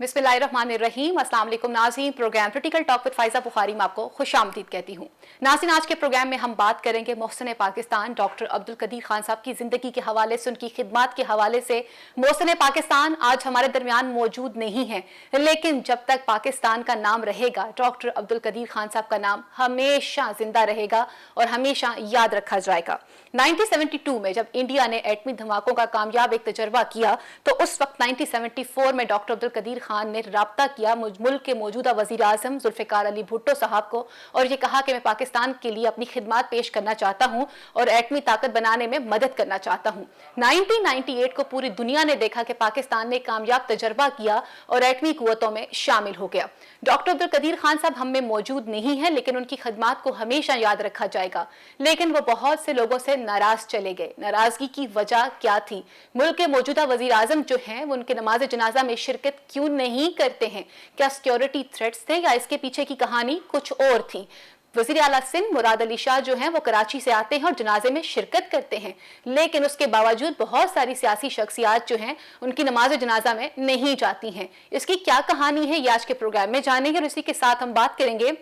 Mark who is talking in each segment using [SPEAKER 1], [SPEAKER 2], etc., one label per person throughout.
[SPEAKER 1] बिस्मिल्लाहिर्रहमानिर्रहीम। अस्सलाम वालेकुम नाज़रीन, program critical talk with Faiza Bukhari में आपको खुशामदीद कहती हूँ। नाज़रीन, आज के प्रोग्राम में हम बात करेंगे मोहसिन पाकिस्तान डॉक्टर अब्दुल कदीर खान साहब की ज़िंदगी के हवाले से, उनकी खिदमत के हवाले से। मोहसिन पाकिस्तान आज हमारे दरमियान मौजूद नहीं है, लेकिन जब तक पाकिस्तान का नाम रहेगा, डॉक्टर अब्दुल कदीर खान साहब का नाम हमेशा जिंदा रहेगा और हमेशा याद रखा जाएगा। 1972 में जब इंडिया ने एटमी धमाकों का कामयाब एक तजर्बा किया, तो उस वक्त 1974 में डॉक्टर अब्दुल कदीर खान ने राब्ता किया मुल्क के मौजूदा वजीर आजम जुल्फ़िकार अली भुट्टो साहब को और ये कहा कि मैं पाकिस्तान के लिए अपनी खिदमत पेश करना चाहता हूँ और एटमी ताकत बनाने में मदद करना चाहता हूँ। 1998 को पूरी दुनिया ने देखा कि पाकिस्तान ने कामयाब तजर्बा किया और एटमी कुव्वतों में शामिल हो गया। डॉक्टर अब्दुल कदीर खान साहब हम में मौजूद नहीं है, लेकिन उनकी खिदमत को हमेशा याद रखा जाएगा। लेकिन वो बहुत से लोगों से नाराज चले गए। नाराजगी की वजह क्या थी? मुल्क के मौजूदा वजीर आजम जो हैं वो उनके नमाज जनाजा में शिरकत क्यों नहीं करते हैं? क्या सिक्योरिटी थ्रेट्स थे या इसके पीछे की कहानी कुछ और थी? वज़ीर आला सिंध मुराद अली शाह जो हैं वो कराची से आते हैं और जनाजे में शिरकत करते हैं, लेकिन उसके बावजूद बहुत सारी सियासी शख्सियात जो हैं उनकी नमाज जनाजा में नहीं जाती हैं। इसकी क्या कहानी है, ये आज के प्रोग्राम में जानेंगे और इसी के साथ हम बात करेंगे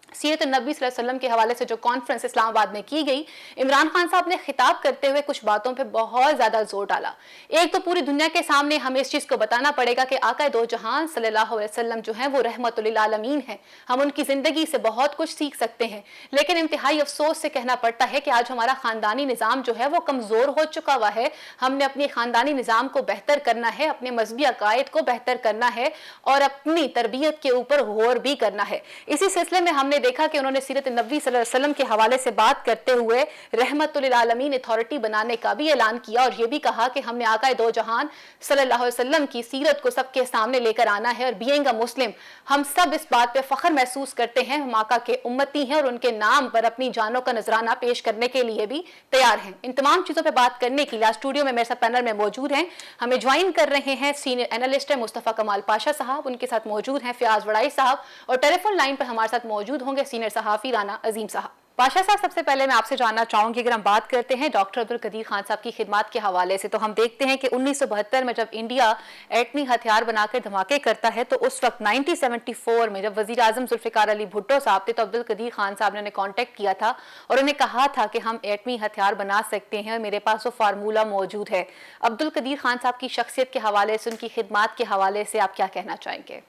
[SPEAKER 1] सीरत नबी सल्लल्लाहु अलैहि वसल्लम के हवाले से जो कॉन्फ्रेंस इस्लामाबाद में की गई। इमरान खान साहब ने खिताब करते हुए कुछ बातों पे बहुत ज़्यादा जोर डाला। एक तो पूरी दुनिया के सामने हमें इस चीज़ को बताना पड़ेगा कि आका दो जहान सल्लल्लाहु अलैहि वसल्लम जो हैं वो रहमतुल लिल आलमीन हैं। हम उनकी ज़िंदगी से बहुत कुछ सीख सकते हैं, लेकिन इंतहाई अफसोस से कहना पड़ता है कि आज हमारा ख़ानदानी निज़ाम जो है वो कमज़ोर हो चुका हुआ है। हमने अपने ख़ानदानी निज़ाम को बेहतर करना है, अपने मजहबी अकायद को बेहतर करना है और अपनी तरबियत के ऊपर गौर भी करना है। इसी सिलसिले में हमने देखा कि उन्होंने सीरत नबी सल्लल्लाहु अलैहि वसल्लम के हवाले से बात करते हुए रहमतुल लिल आलमीन अथॉरिटी बनाने का भी ऐलान किया और ये भी कहा कि हमने आका दो जहान सल्लल्लाहु अलैहि वसल्लम की सीरत को सबके सामने लेकर आना है और बीइंग अ मुस्लिम हम सब इस बात पे फख्र महसूस करते हैं, हम आका के उम्मती हैं और उनके नाम पर अपनी जानों का नजराना पेश करने के लिए भी तैयार हैं। इन तमाम चीज़ों पर बात करने के लिए स्टूडियो में मेरे साथ पैनल में मौजूद हैं, हमें ज्वाइन कर रहे हैं सीनियर एनालिस्ट है मुस्तफ़ा कमाल पाशा साहब, उनके साथ मौजूद हैं फ़याज़ वड़ाई साहब और टेलीफोन लाइन पर हमारे साथ मौजूद होंगे सीनियर सहाफ़ी राना अजीम साहब। पाशा साहब, सबसे पहले मैं आपसे जानना चाहूँगी, अगर हम बात करते हैं डॉक्टर अब्दुल कदीर खान साहब की खिदमत के हवाले से, तो हम देखते हैं कि 1972 में जब इंडिया एटमी हथियार बनाकर धमाके करता है, तो उस वक्त 1974 में जब वज़ीर आज़म जुल्फ़िकार अली भुट्टो साहब थे, तो अब्दुल कदीर खान साहब ने उन्हें कॉन्टैक्ट किया था और उन्हें कहा था कि हम एटमी हथियार बना सकते हैं और मेरे पास वो फार्मूला मौजूद है। अब्दुल कदीर खान साहब की शख्सियत के हवाले से, उनकी खिदमत के हवाले से आप क्या कहना चाहेंगे?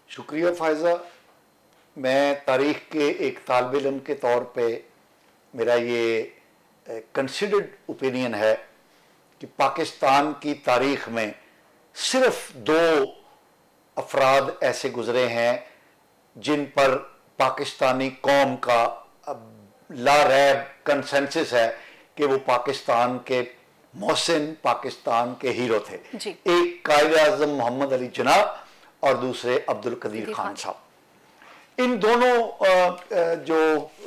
[SPEAKER 2] शुक्रिया फ़ायज़ा। मैं तारीख़ के एक तालिब इल्म के तौर पे मेरा ये कंसिडर्ड ओपिनियन है कि पाकिस्तान की तारीख़ में सिर्फ दो अफराद ऐसे गुज़रे हैं जिन पर पाकिस्तानी कौम का ला रैब कंसेंसस है कि वो पाकिस्तान के मोहसिन, पाकिस्तान के हीरो थे। एक कायद आज़म मोहम्मद अली जिन्ना और दूसरे अब्दुल कदीर खान साहब। इन दोनों जो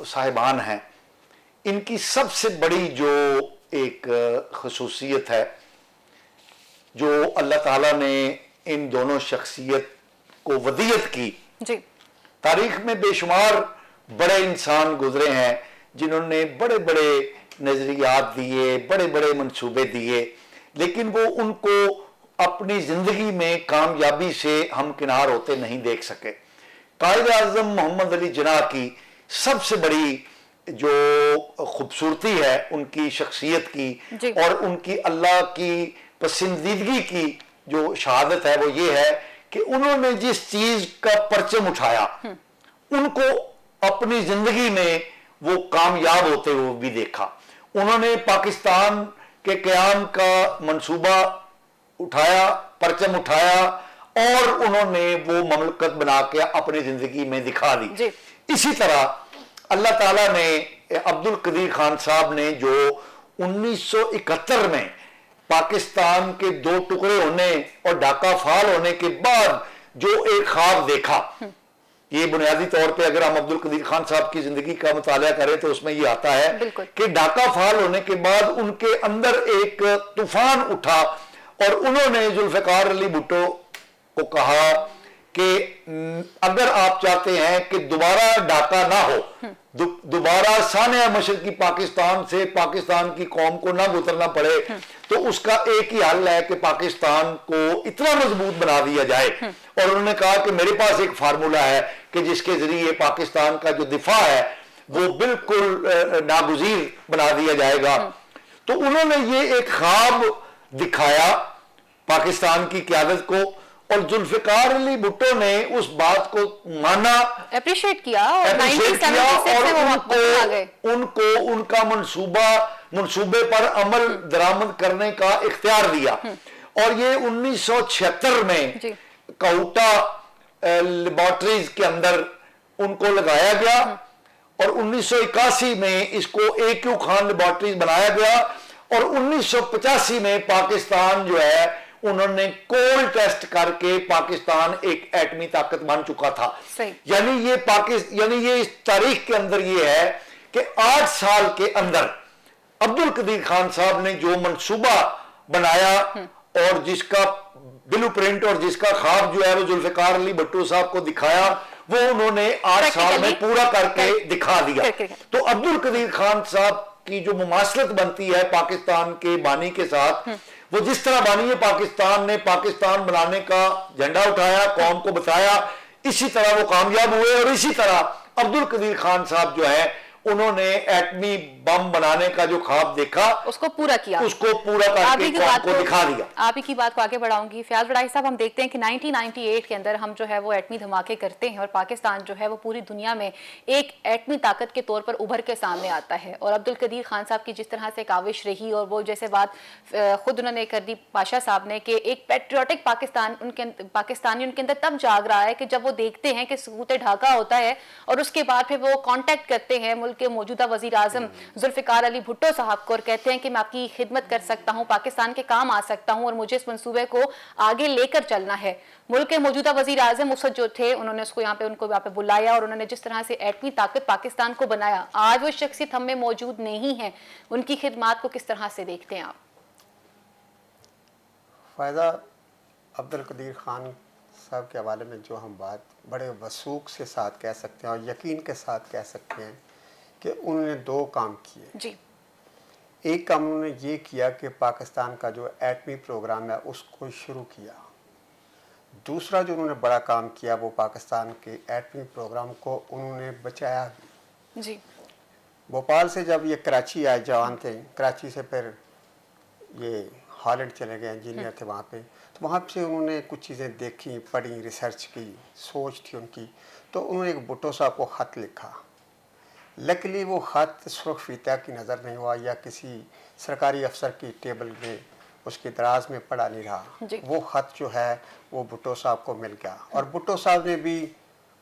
[SPEAKER 2] साहिबान हैं, इनकी सबसे बड़ी जो एक खसूसियत है, जो अल्लाह ताला ने इन दोनों शख्सियत को वदियत की जी। तारीख में बेशुमार बड़े इंसान गुजरे हैं जिन्होंने बड़े बड़े नज़रियात दिए, बड़े बड़े मंसूबे दिए, लेकिन वो उनको अपनी ज़िंदगी में कामयाबी से हमकिनार होते नहीं देख सके। कायद आज़म मोहम्मद अली जिन्ना की सबसे बड़ी जो खूबसूरती है उनकी शख्सियत की और उनकी अल्लाह की पसंदीदगी की जो शहादत है वो ये है कि उन्होंने जिस चीज़ का परचम उठाया उनको अपनी ज़िंदगी में वो कामयाब होते हुए भी देखा। उन्होंने पाकिस्तान के क़याम का मंसूबा उठाया, परचम उठाया और उन्होंने वो ममलकत बना के अपनी ज़िंदगी में दिखा दी। इसी तरह अल्लाह ताला ने अब्दुल कदीर खान साहब ने जो 1971 में पाकिस्तान के दो टुकड़े होने और ढाका फाल होने के बाद जो एक ख्वाब देखा, ये बुनियादी तौर पे अगर हम अब्दुल कदीर खान साहब की जिंदगी का मुताला करें तो उसमें ये आता है कि ढाका फाल होने के बाद उनके अंदर एक तूफान उठा और उन्होंने जुल्फ़िकार अली भुट्टो को कहा कि अगर आप चाहते हैं कि दोबारा ढाका ना हो, दोबारा सानिया मशरकी पाकिस्तान से पाकिस्तान की कौम को ना गुजरना पड़े, तो उसका एक ही हल है कि पाकिस्तान को इतना मजबूत बना दिया जाए। और उन्होंने कहा कि मेरे पास एक फार्मूला है कि जिसके जरिए पाकिस्तान का जो दिफा है वो बिल्कुल नागुजीर बना दिया जाएगा। तो उन्होंने ये एक ख्वाब दिखाया पाकिस्तान की क़यादत को, और जुल्फिकार अली भुट्टो ने उस बात को माना,
[SPEAKER 1] अप्रिशिएट किया और
[SPEAKER 2] appreciate किया,
[SPEAKER 1] 1976
[SPEAKER 2] और
[SPEAKER 1] से वो आ गए।
[SPEAKER 2] उनको उनका मंसूबे पर अमल दरामद करने का इख्तियार दिया। और ये 1976 में
[SPEAKER 1] जी।
[SPEAKER 2] काउटा लेबोरेटरीज के अंदर उनको लगाया गया, और 1981 में इसको AQ खान लेबोरेटरीज बनाया गया, और 1985 में पाकिस्तान जो है उन्होंने कोल टेस्ट करके पाकिस्तान एक एटमी ताकत बन चुका था। यानी ये इस तारीख के अंदर ये है कि 8 साल के अंदर अब्दुल कदीर खान साहब ने जो मंसूबा बनाया और जिसका ब्लूप्रिंट और जिसका ख्वाब जो है वो जुल्फिकार अली भुट्टो साहब को दिखाया, वो उन्होंने 8 साल में पूरा करके दिखा दिया। तो अब्दुल कदीर खान साहब की जो मुमासलत बनती है पाकिस्तान के बानी के साथ, वो जिस तरह बानी है पाकिस्तान ने पाकिस्तान बनाने का झंडा उठाया, कौम को बताया, इसी तरह वो कामयाब हुए। और इसी तरह अब्दुल कदीर खान साहब जो है उन्होंने एटमी बम बनाने का जो ख्वाब देखा
[SPEAKER 1] उसको पूरा किया,
[SPEAKER 2] उसको पूरा करके कौम को दिखा दिया।
[SPEAKER 1] आप ही की बात को आगे बढ़ाऊंगी। फयाज बड़ाई साहब, हम देखते हैं कि 1998 के अंदर हम जो है वो एटमी धमाके करते हैं और पाकिस्तान जो है वो पूरी दुनिया में एक एटमी ताकत के तौर पर उभर के सामने आता है। और अब्दुल कदीर खान साहब की जिस तरह से काविश रही, और वो जैसे बात खुद उन्होंने कर दी पाशा साहब ने कि एक पेट्रियोटिक पाकिस्तानी उनके अंदर तब जाग रहा है कि जब वो देखते हैं कि सकूत ढाका होता है, और उसके बाद फिर वो कॉन्टेक्ट करते हैं मुल्क के मौजूदा वजीर आजम जुल्फिकार अली भुट्टो साहब को और कहते हैं कि मैं आपकी खिदमत कर सकता हूं, पाकिस्तान के काम आ सकता हूं और मुझे इस मंसूबे को आगे लेकर चलना है। मुल्क के मौजूदा वजीर आजम उस वक्त जो थे, उन्होंने उनको यहाँ पे बुलाया, और उन्होंने जिस तरह से एटमी ताकत पाकिस्तान को बनाया, आज वो शख्सियत हम में मौजूद नहीं है। उनकी खिदमात को किस तरह से देखते हैं आप?
[SPEAKER 3] फ़ायदा अब्दुल कदीर खान साहब के हवाले में जो हम बात बड़े वसूख से साथ कह सकते हैं और यकीन के साथ कह सकते हैं कि उन्होंने 2 काम किए जी। एक काम उन्होंने ये किया कि पाकिस्तान का जो एटमी प्रोग्राम है उसको शुरू किया। दूसरा जो उन्होंने बड़ा काम किया वो पाकिस्तान के एटमी प्रोग्राम को उन्होंने बचाया भी जी। भोपाल से जब ये कराची आए जवान थे, कराची से फिर ये हॉलैंड चले गए, इंजीनियर थे वहाँ पे, तो वहाँ से उन्होंने कुछ चीज़ें देखी, पढ़ी, रिसर्च की, सोच थी उनकी। तो उन्होंने एक भुट्टो साहब को ख़त लिखा। लकीली वो ख़त सुर्ख फीता की नज़र नहीं हुआ या किसी सरकारी अफसर की टेबल में उसके दराज में पड़ा नहीं रहा। वो ख़त जो है वो भुट्टो साहब को मिल गया, और भुट्टो साहब ने भी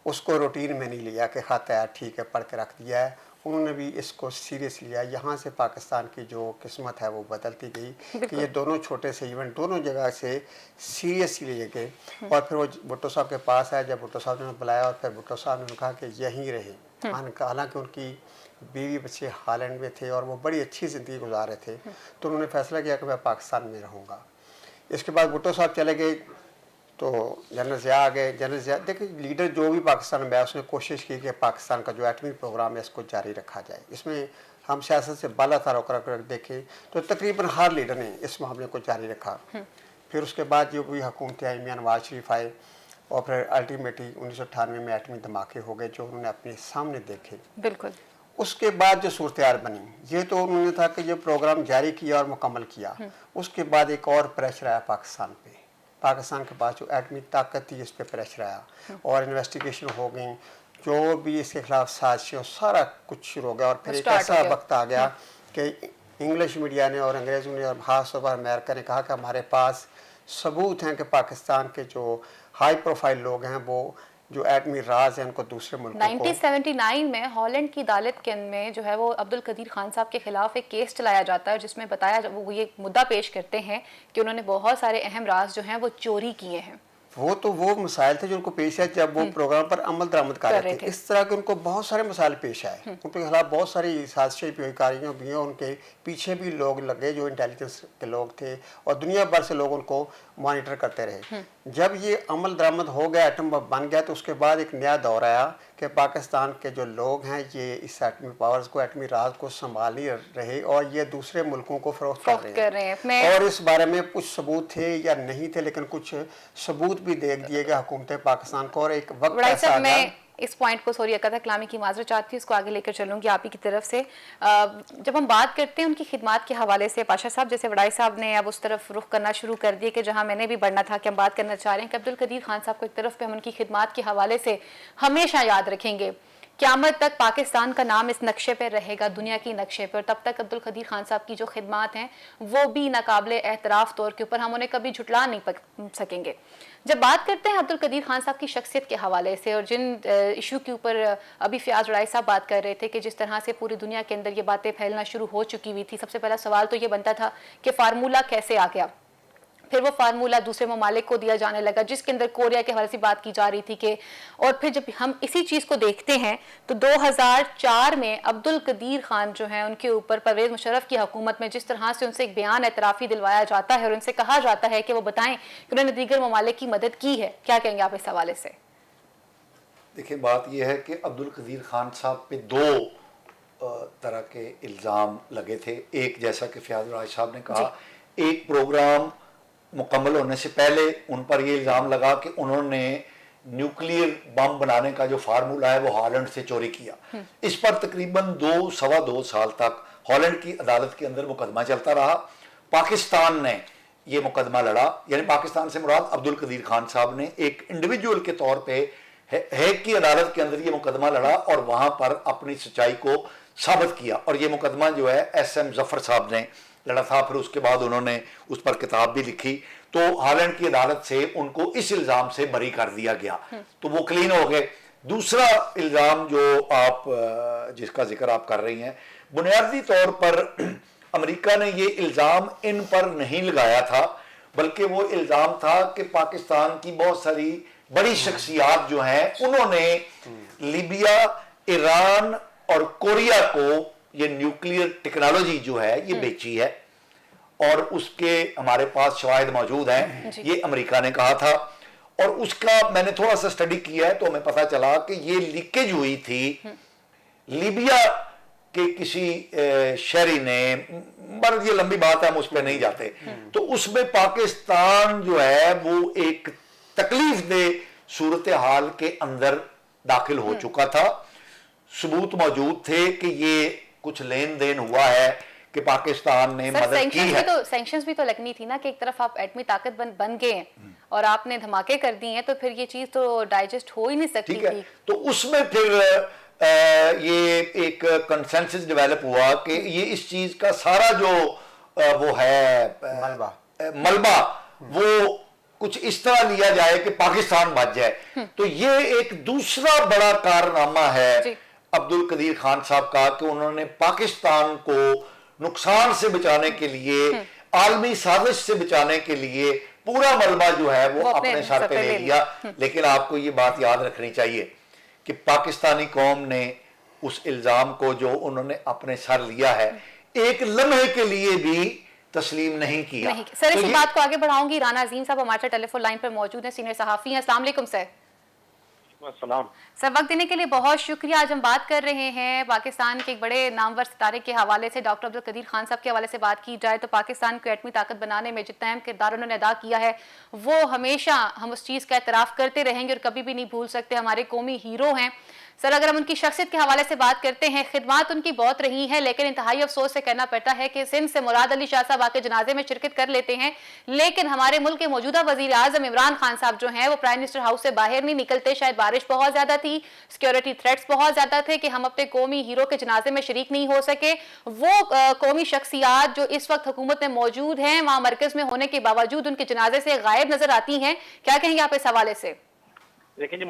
[SPEAKER 3] उसको रूटीन में नहीं लिया कि ख़त है ठीक है पढ़ के रख दिया है। उन्होंने भी इसको सीरियस लिया। यहाँ से पाकिस्तान की जो किस्मत है वो बदलती गई कि ये दोनों छोटे से इवेंट दोनों जगह से सीरियसली लिए गए। और फिर वो भुट्टो साहब के पास आया, जब भुट्टो साहब ने बुलाया, और फिर भुट्टो साहब ने कहा कि यहीं रहे। हालांकि उनकी बीवी बच्चे हॉलैंड में थे और वो बड़ी अच्छी ज़िंदगी गुजार रहे थे, तो उन्होंने फैसला किया कि मैं पाकिस्तान में रहूँगा। इसके बाद भुट्टो साहब चले गए तो जनरल ज़िया आ गए। जनरल ज़िया देखिए, लीडर जो भी पाकिस्तान में आया उसने कोशिश की कि पाकिस्तान का जो एटमी प्रोग्राम है इसको जारी रखा जाए। इसमें हम सियासत से बाला तार होकर देखें तो तकरीबन हर लीडर ने इस मामले को जारी रखा। फिर उसके बाद जो भी हुकूमतें आई, मियां नवाज शरीफ आए, और फिर अल्टीमेटली 1998 में एटमी धमाके हो गए जो उन्होंने अपने सामने देखे। बिल्कुल। उसके बाद जो सूरत हाल बनी, ये तो उन्होंने था कि ये प्रोग्राम जारी किया और मुकम्मल किया। उसके बाद एक और प्रेशर आया पाकिस्तान पे। पाकिस्तान के पास जो एटमी ताकत थी इस पर प्रेशर आया और इन्वेस्टिगेशन हो गई, जो भी इसके खिलाफ साजिशें, सारा कुछ शुरू हो गया। और फिर एक ऐसा वक्त आ गया कि इंग्लिश मीडिया ने और अंग्रेज़ों ने और खास तौर पर अमेरिका ने कहा कि हमारे पास सबूत हैं कि पाकिस्तान के जो हाई प्रोफाइल लोग हैं वो जो एटमी राज है उनको दूसरे मुल्कों
[SPEAKER 1] 1979 में हॉलैंड की अदालत के में जो है वो अब्दुल कदीर खान साहब के खिलाफ एक केस चलाया जाता है, जिसमें बताया वो ये मुद्दा पेश करते हैं कि उन्होंने बहुत सारे अहम राज जो हैं वो चोरी किए हैं।
[SPEAKER 3] वो मसाइल थे जो उनको पेश आए जब वो प्रोग्राम पर अमल दरामद कर रहे थे। इस तरह के उनको बहुत सारे मसाइल पेश आए, उनके खिलाफ बहुत सारी साजिशें भी हुई, कारियाँ भी हैं। उनके पीछे भी लोग लगे जो इंटेलिजेंस के लोग थे और दुनिया भर से लोग उनको मॉनिटर करते रहे। जब ये अमल दरामद हो गया, एटम बम बन गया, तो उसके बाद एक नया दौर आया कि पाकिस्तान के जो लोग हैं ये इस एटमी पावर्स को, एटमी राज को संभाल ही रहे और ये दूसरे मुल्कों को फरोख्त कर रहे हैं। और इस बारे में कुछ सबूत थे या नहीं थे, लेकिन कुछ सबूत भी दे दिए गए हुकूमत पाकिस्तान को। और एक वक्त ऐसा आ गया,
[SPEAKER 1] इस पॉइंट को सॉरी अकता कलामी की माजरत चाहती हूँ, इसको आगे लेकर चलूंगी आप ही की तरफ से। जब हम बात करते हैं उनकी खिदमात के हवाले से, पाशा साहब जैसे वड़ाई साहब ने अब उस तरफ रुख करना शुरू कर दिया कि जहां मैंने भी बढ़ना था कि हम बात करना चाह रहे हैं कि अब्दुल कदीर खान साहब को एक तरफ पे हम उनकी खिदमात के हवाले से हमेशा याद रखेंगे, क़यामत तक पाकिस्तान का नाम इस नक्शे पर रहेगा, दुनिया की नक्शे पर। तब तक अब्दुल कदीर खान साहब की जो खिदमात हैं वो भी नाकाबिले एतराफ़ तौर के ऊपर हम उन्हें कभी झुटला नहीं सकेंगे। जब बात करते हैं अब्दुल कदीर खान साहब की शख्सियत के हवाले से और जिन इशू के ऊपर अभी फ़याज़ वड़ाई साहब बात कर रहे थे कि जिस तरह से पूरी दुनिया के अंदर ये बातें फैलना शुरू हो चुकी हुई थी, सबसे पहला सवाल तो ये बनता था कि फार्मूला कैसे आ गया। फिर वो फार्मूला दूसरे ममालिक को दिया जाने लगा जिसके अंदर कोरिया के हवाले से बात की जा रही थी कि, और फिर जब हम इसी चीज़ को देखते हैं तो 2004 में अब्दुल कदीर खान जो हैं उनके ऊपर परवेज़ मुशर्रफ की हुकूमत में जिस तरह से उनसे एक बयान एतराफ़ी दिलवाया जाता है और उनसे कहा जाता है कि वो बताएं कि उन्होंने दीगर ममालिक की मदद की है, क्या कहेंगे आप इस हवाले से?
[SPEAKER 2] देखिए, बात यह है कि अब्दुल कदीर खान साहब पे दो तरह के इल्ज़ाम लगे थे। एक, जैसा कि फ़याज़ वड़ाई साहब ने कहा, एक प्रोग्राम मुकम्मल होने से पहले उन पर यह इल्ज़ाम लगा कि उन्होंने न्यूक्लियर बम बनाने का जो फार्मूला है वो हॉलैंड से चोरी किया। इस पर तकरीबन 2-2.25 साल तक हॉलैंड की अदालत के अंदर मुकदमा चलता रहा। पाकिस्तान ने ये मुकदमा लड़ा, यानी पाकिस्तान से मुराद अब्दुल कदीर खान साहब ने एक इंडिविजुअल के तौर पे हेग की अदालत के अंदर ये मुकदमा लड़ा और वहां पर अपनी सच्चाई को साबित किया। और ये मुकदमा जो है SM जफर साहब ने लड़ा था। फिर उसके बाद उन्होंने उस पर किताब भी लिखी, तो हॉलैंड की अदालत से उनको इस इल्ज़ाम से बरी कर दिया गया, तो वो क्लीन हो गए। दूसरा इल्ज़ाम जो आप जिसका जिक्र आप कर रही हैं, बुनियादी तौर पर अमेरिका ने ये इल्ज़ाम इन पर नहीं लगाया था, बल्कि वो इल्ज़ाम था कि पाकिस्तान की बहुत सारी बड़ी शख्सियात जो हैं उन्होंने लीबिया, ईरान और कोरिया को ये न्यूक्लियर टेक्नोलॉजी जो है ये बेची है और उसके हमारे पास शवाहिद मौजूद हैं, ये अमेरिका ने कहा था। और उसका मैंने थोड़ा सा स्टडी किया है तो हमें पता चला कि ये लीकेज हुई थी लीबिया के किसी शहरी ने, पर ये लंबी बात है, हम उस पर नहीं जाते। तो उसमें पाकिस्तान जो है वो एक तकलीफ दे सूरत हाल के अंदर दाखिल हो चुका था। सबूत मौजूद थे कि ये कुछ लेन देन हुआ है कि पाकिस्तान ने मदद की है।
[SPEAKER 1] तो सैंक्शंस भी तो लगनी थी ना कि एक तरफ आप एटमी ताकत बन गए हैं और आपने धमाके कर दिए हैं, तो फिर ये चीज तो डाइजेस्ट हो ही नहीं सकती थी।
[SPEAKER 2] तो उसमें फिर ये एक कंसेंसस डेवलप हुआ कि ये इस चीज का सारा जो वो है मलबा वो कुछ इस तरह लिया जाए कि पाकिस्तान बच जाए। तो ये एक दूसरा बड़ा कारनामा है अब्दुल कदीर खान साहब का कि उन्होंने पाकिस्तान को नुकसान से बचाने के लिए, आलमी साजिश से बचाने के लिए पूरा मलबा जो है वो अपने सर पे ले लिया। लेकिन आपको ये बात याद रखनी चाहिए कि पाकिस्तानी कौम ने उस इल्जाम को जो उन्होंने अपने सर लिया है एक लम्हे के लिए भी तस्लीम नहीं किया।
[SPEAKER 1] सर, इस बात को आगे बढ़ाऊंगी। राना अजीम साहब हमारे टेलीफोन लाइन पर मौजूद हैं, सीनियर सहाफी हैं। अस्सलाम वालेकुम सर। सर, वक्त देने के लिए बहुत शुक्रिया। आज हम बात कर रहे हैं पाकिस्तान के एक बड़े नामवर सितारे के हवाले से, डॉक्टर अब्दुल कदीर खान साहब के हवाले से बात की जाए तो पाकिस्तान को एटमी ताकत बनाने में जितना अहम किरदार उन्होंने अदा किया है वो हमेशा हम उस चीज़ का एतराफ़ करते रहेंगे और कभी भी नहीं भूल सकते। हमारे कौमी हीरो हैं। सर, अगर हम उनकी शख्सियत के हवाले से बात करते हैं, खिदमात उनकी बहुत रही है, लेकिन इंतहाई अफसोस से कहना पड़ता है कि सिंध से मुराद अली शाह साहब आके जनाजे में शिरकत कर लेते हैं, लेकिन हमारे मुल्क के मौजूदा वजीर आजम इमरान खान साहब जो हैं वो प्राइम मिनिस्टर हाउस से बाहर नहीं निकलते। शायद बारिश बहुत ज्यादा थी, सिक्योरिटी थ्रेट्स बहुत ज्यादा थे कि हम अपने कौमी हीरो के जनाजे में शरीक नहीं हो सके। वो कौमी शख्सियात जो इस वक्त हुकूमत में मौजूद हैं, वहां मरकज में होने के बावजूद उनके जनाजे से गायब नजर आती हैं। क्या कहेंगे आप इस हवाले से?
[SPEAKER 4] देखिए जी,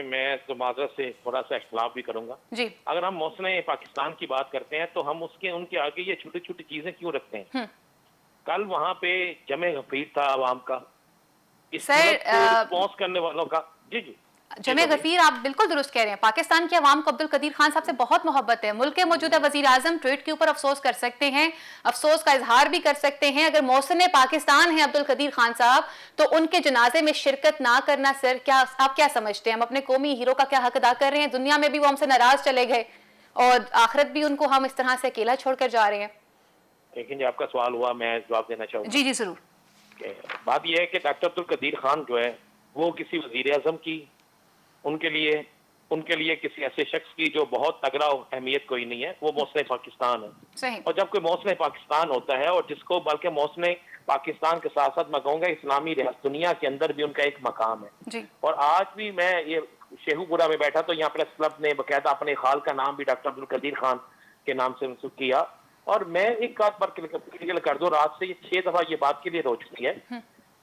[SPEAKER 4] मैं तो माजरत से थोड़ा सा इख्तलाफ भी करूंगा जी। अगर हम मौसम पाकिस्तान की बात करते हैं तो हम उनके आगे ये छोटी छोटी चीजें क्यों रखते हैं? कल वहां पे जमे गफीर था आवाम का, इस रिस्पॉन्स करने वालों का। जी जी,
[SPEAKER 1] जमे गफीर, आप बिल्कुल दुरुस्त कह रहे हैं। पाकिस्तान की आवाम को अब्दुल कदीर खान साहब से बहुत मोहब्बत है। मुल्क के मौजूदा वजीर आजम ट्वीट के ऊपर अफसोस कर सकते हैं, अफसोस का इजहार भी कर सकते हैं। अगर मौसम पाकिस्तान है अब्दुल कदीर खान साहब, तो उनके जनाजे में शिरकत ना करना, सर क्या आप क्या समझते हैं? हम अपने कौमी हीरो का क्या हक अदा कर रहे हैं? दुनिया में भी वो हमसे नाराज चले गए और आखिरत भी उनको हम इस तरह से अकेला छोड़कर जा रहे हैं।
[SPEAKER 4] लेकिन जो आपका सवाल हुआ, मैं जवाब देना चाहूँगा।
[SPEAKER 1] जी जी जरूर।
[SPEAKER 4] बात यह है कि डॉक्टर अब्दुल कदीर खान जो है वो किसी वजीर आजम की, उनके लिए किसी ऐसे शख्स की जो बहुत तगड़ा अहमियत कोई नहीं है। वो मौसम पाकिस्तान है।
[SPEAKER 1] सही।
[SPEAKER 4] और जब कोई मौसम पाकिस्तान होता है, और जिसको बल्कि मौसम पाकिस्तान के साथ साथ मैं कहूँगा इस्लामी दुनिया के अंदर भी उनका एक मकाम है
[SPEAKER 1] जी।
[SPEAKER 4] और आज भी मैं ये शेखुपुरा में बैठा तो यहाँ प्रेस क्लब ने बकायदा अपने खाल का नाम भी डॉक्टर अब्दुल कदीर खान के नाम से मंसूब किया। और मैं एक बात पर क्लियर कर दूं, रात से ये 6 दफा ये बात क्लियर हो चुकी है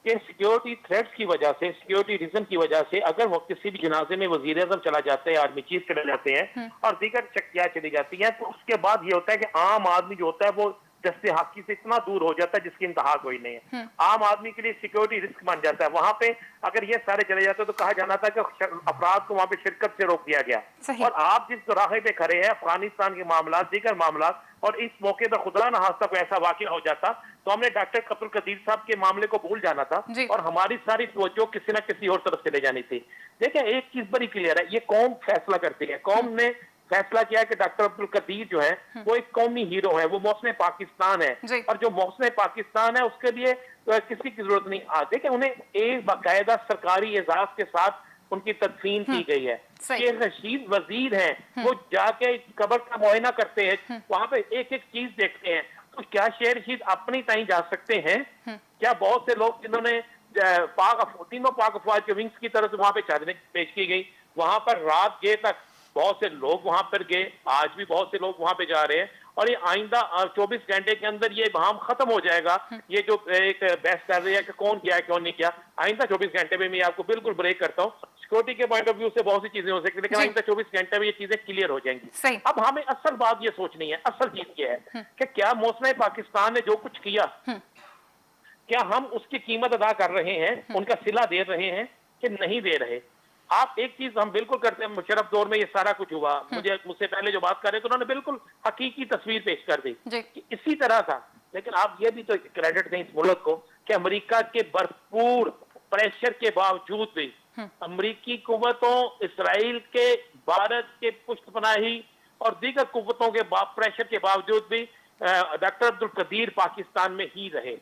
[SPEAKER 4] कि सिक्योरिटी थ्रेट्स की वजह से, सिक्योरिटी रीजन की वजह से, अगर वो किसी भी जनाजे में वजीर आजम चला जाते हैं, आर्मी चीफ चले जाते हैं और दीगर शख्सियात चली जाती हैं, तो उसके बाद ये होता है कि आम आदमी जो होता है वो दस्ते हाकी से इतना दूर हो जाता है जिसकी इंतहा कोई नहीं है। आम आदमी के लिए सिक्योरिटी रिस्क बन जाता है। वहां पे अगर ये सारे चले जाते तो कहा जाना था कि अपराध को वहां पे शिरकत से रोक दिया गया। और आप जिस राह पे खड़े हैं, अफगानिस्तान के मामला, दीगर मामला, और इस मौके पर खुदा न खास्ता कोई ऐसा वाकया हो जाता तो हमने डॉक्टर अब्दुल कदीर साहब के मामले को भूल जाना था और हमारी सारी तवज्जो किसी न किसी और तरफ चले जानी थी। देखिए एक चीज बड़ी क्लियर है, ये कौम फैसला करती है। कौम ने फैसला किया है कि डॉक्टर अब्दुल कदीर जो है वो एक कौमी हीरो है, वो मौसम पाकिस्तान है और जो मौसम पाकिस्तान है उसके लिए किसी की जरूरत नहीं। देखिए उन्हें एक बाकायदा सरकारी एजाज के साथ उनकी तदफीन की गई है। ये रशीद वजीर हैं, वो जाके कब्र का मुआयना करते हैं, वहां पे एक एक चीज देखते हैं। तो क्या शेर रशीद अपनी ताई जा सकते हैं? क्या बहुत से लोग जिन्होंने तीनों पाक अफवाज के विंग्स की तरफ से वहां पे चादरें पेश की गई, वहां पर रात गए तक बहुत से लोग वहां पर गए, आज भी बहुत से लोग वहां पे जा रहे हैं और ये आइंदा 24 घंटे के अंदर ये बहाम खत्म हो जाएगा। ये जो एक बहस कर रही है कि कौन किया कौन नहीं किया, आइंदा 24 घंटे में मैं आपको बिल्कुल ब्रेक करता हूँ। सिक्योरिटी के पॉइंट ऑफ व्यू से बहुत सी चीजें हो सकती है, लेकिन आइंदा 24 घंटे में ये चीजें क्लियर हो जाएंगी। अब हमें असल बात ये सोचनी है, असल चीज ये है कि क्या मौसम पाकिस्तान ने जो कुछ किया, क्या हम उसकी कीमत अदा कर रहे हैं, उनका सिला दे रहे हैं कि नहीं दे रहे? आप एक चीज हम बिल्कुल करते हैं, मुशर्रफ दौर में ये सारा कुछ हुआ, मुझसे पहले जो बात कर रहे थे उन्होंने बिल्कुल हकीकी तस्वीर पेश कर दी कि इसी तरह था। लेकिन आप ये भी तो क्रेडिट दें इस मुल्क को कि अमेरिका के भरपूर प्रेशर के बावजूद भी, अमेरिकी कुव्वतों, इसराइल के, भारत के पुष्टपनाही और दीगर कुव्वतों के प्रेशर के बावजूद भी डॉक्टर अब्दुल कदीर पाकिस्तान में ही रहे।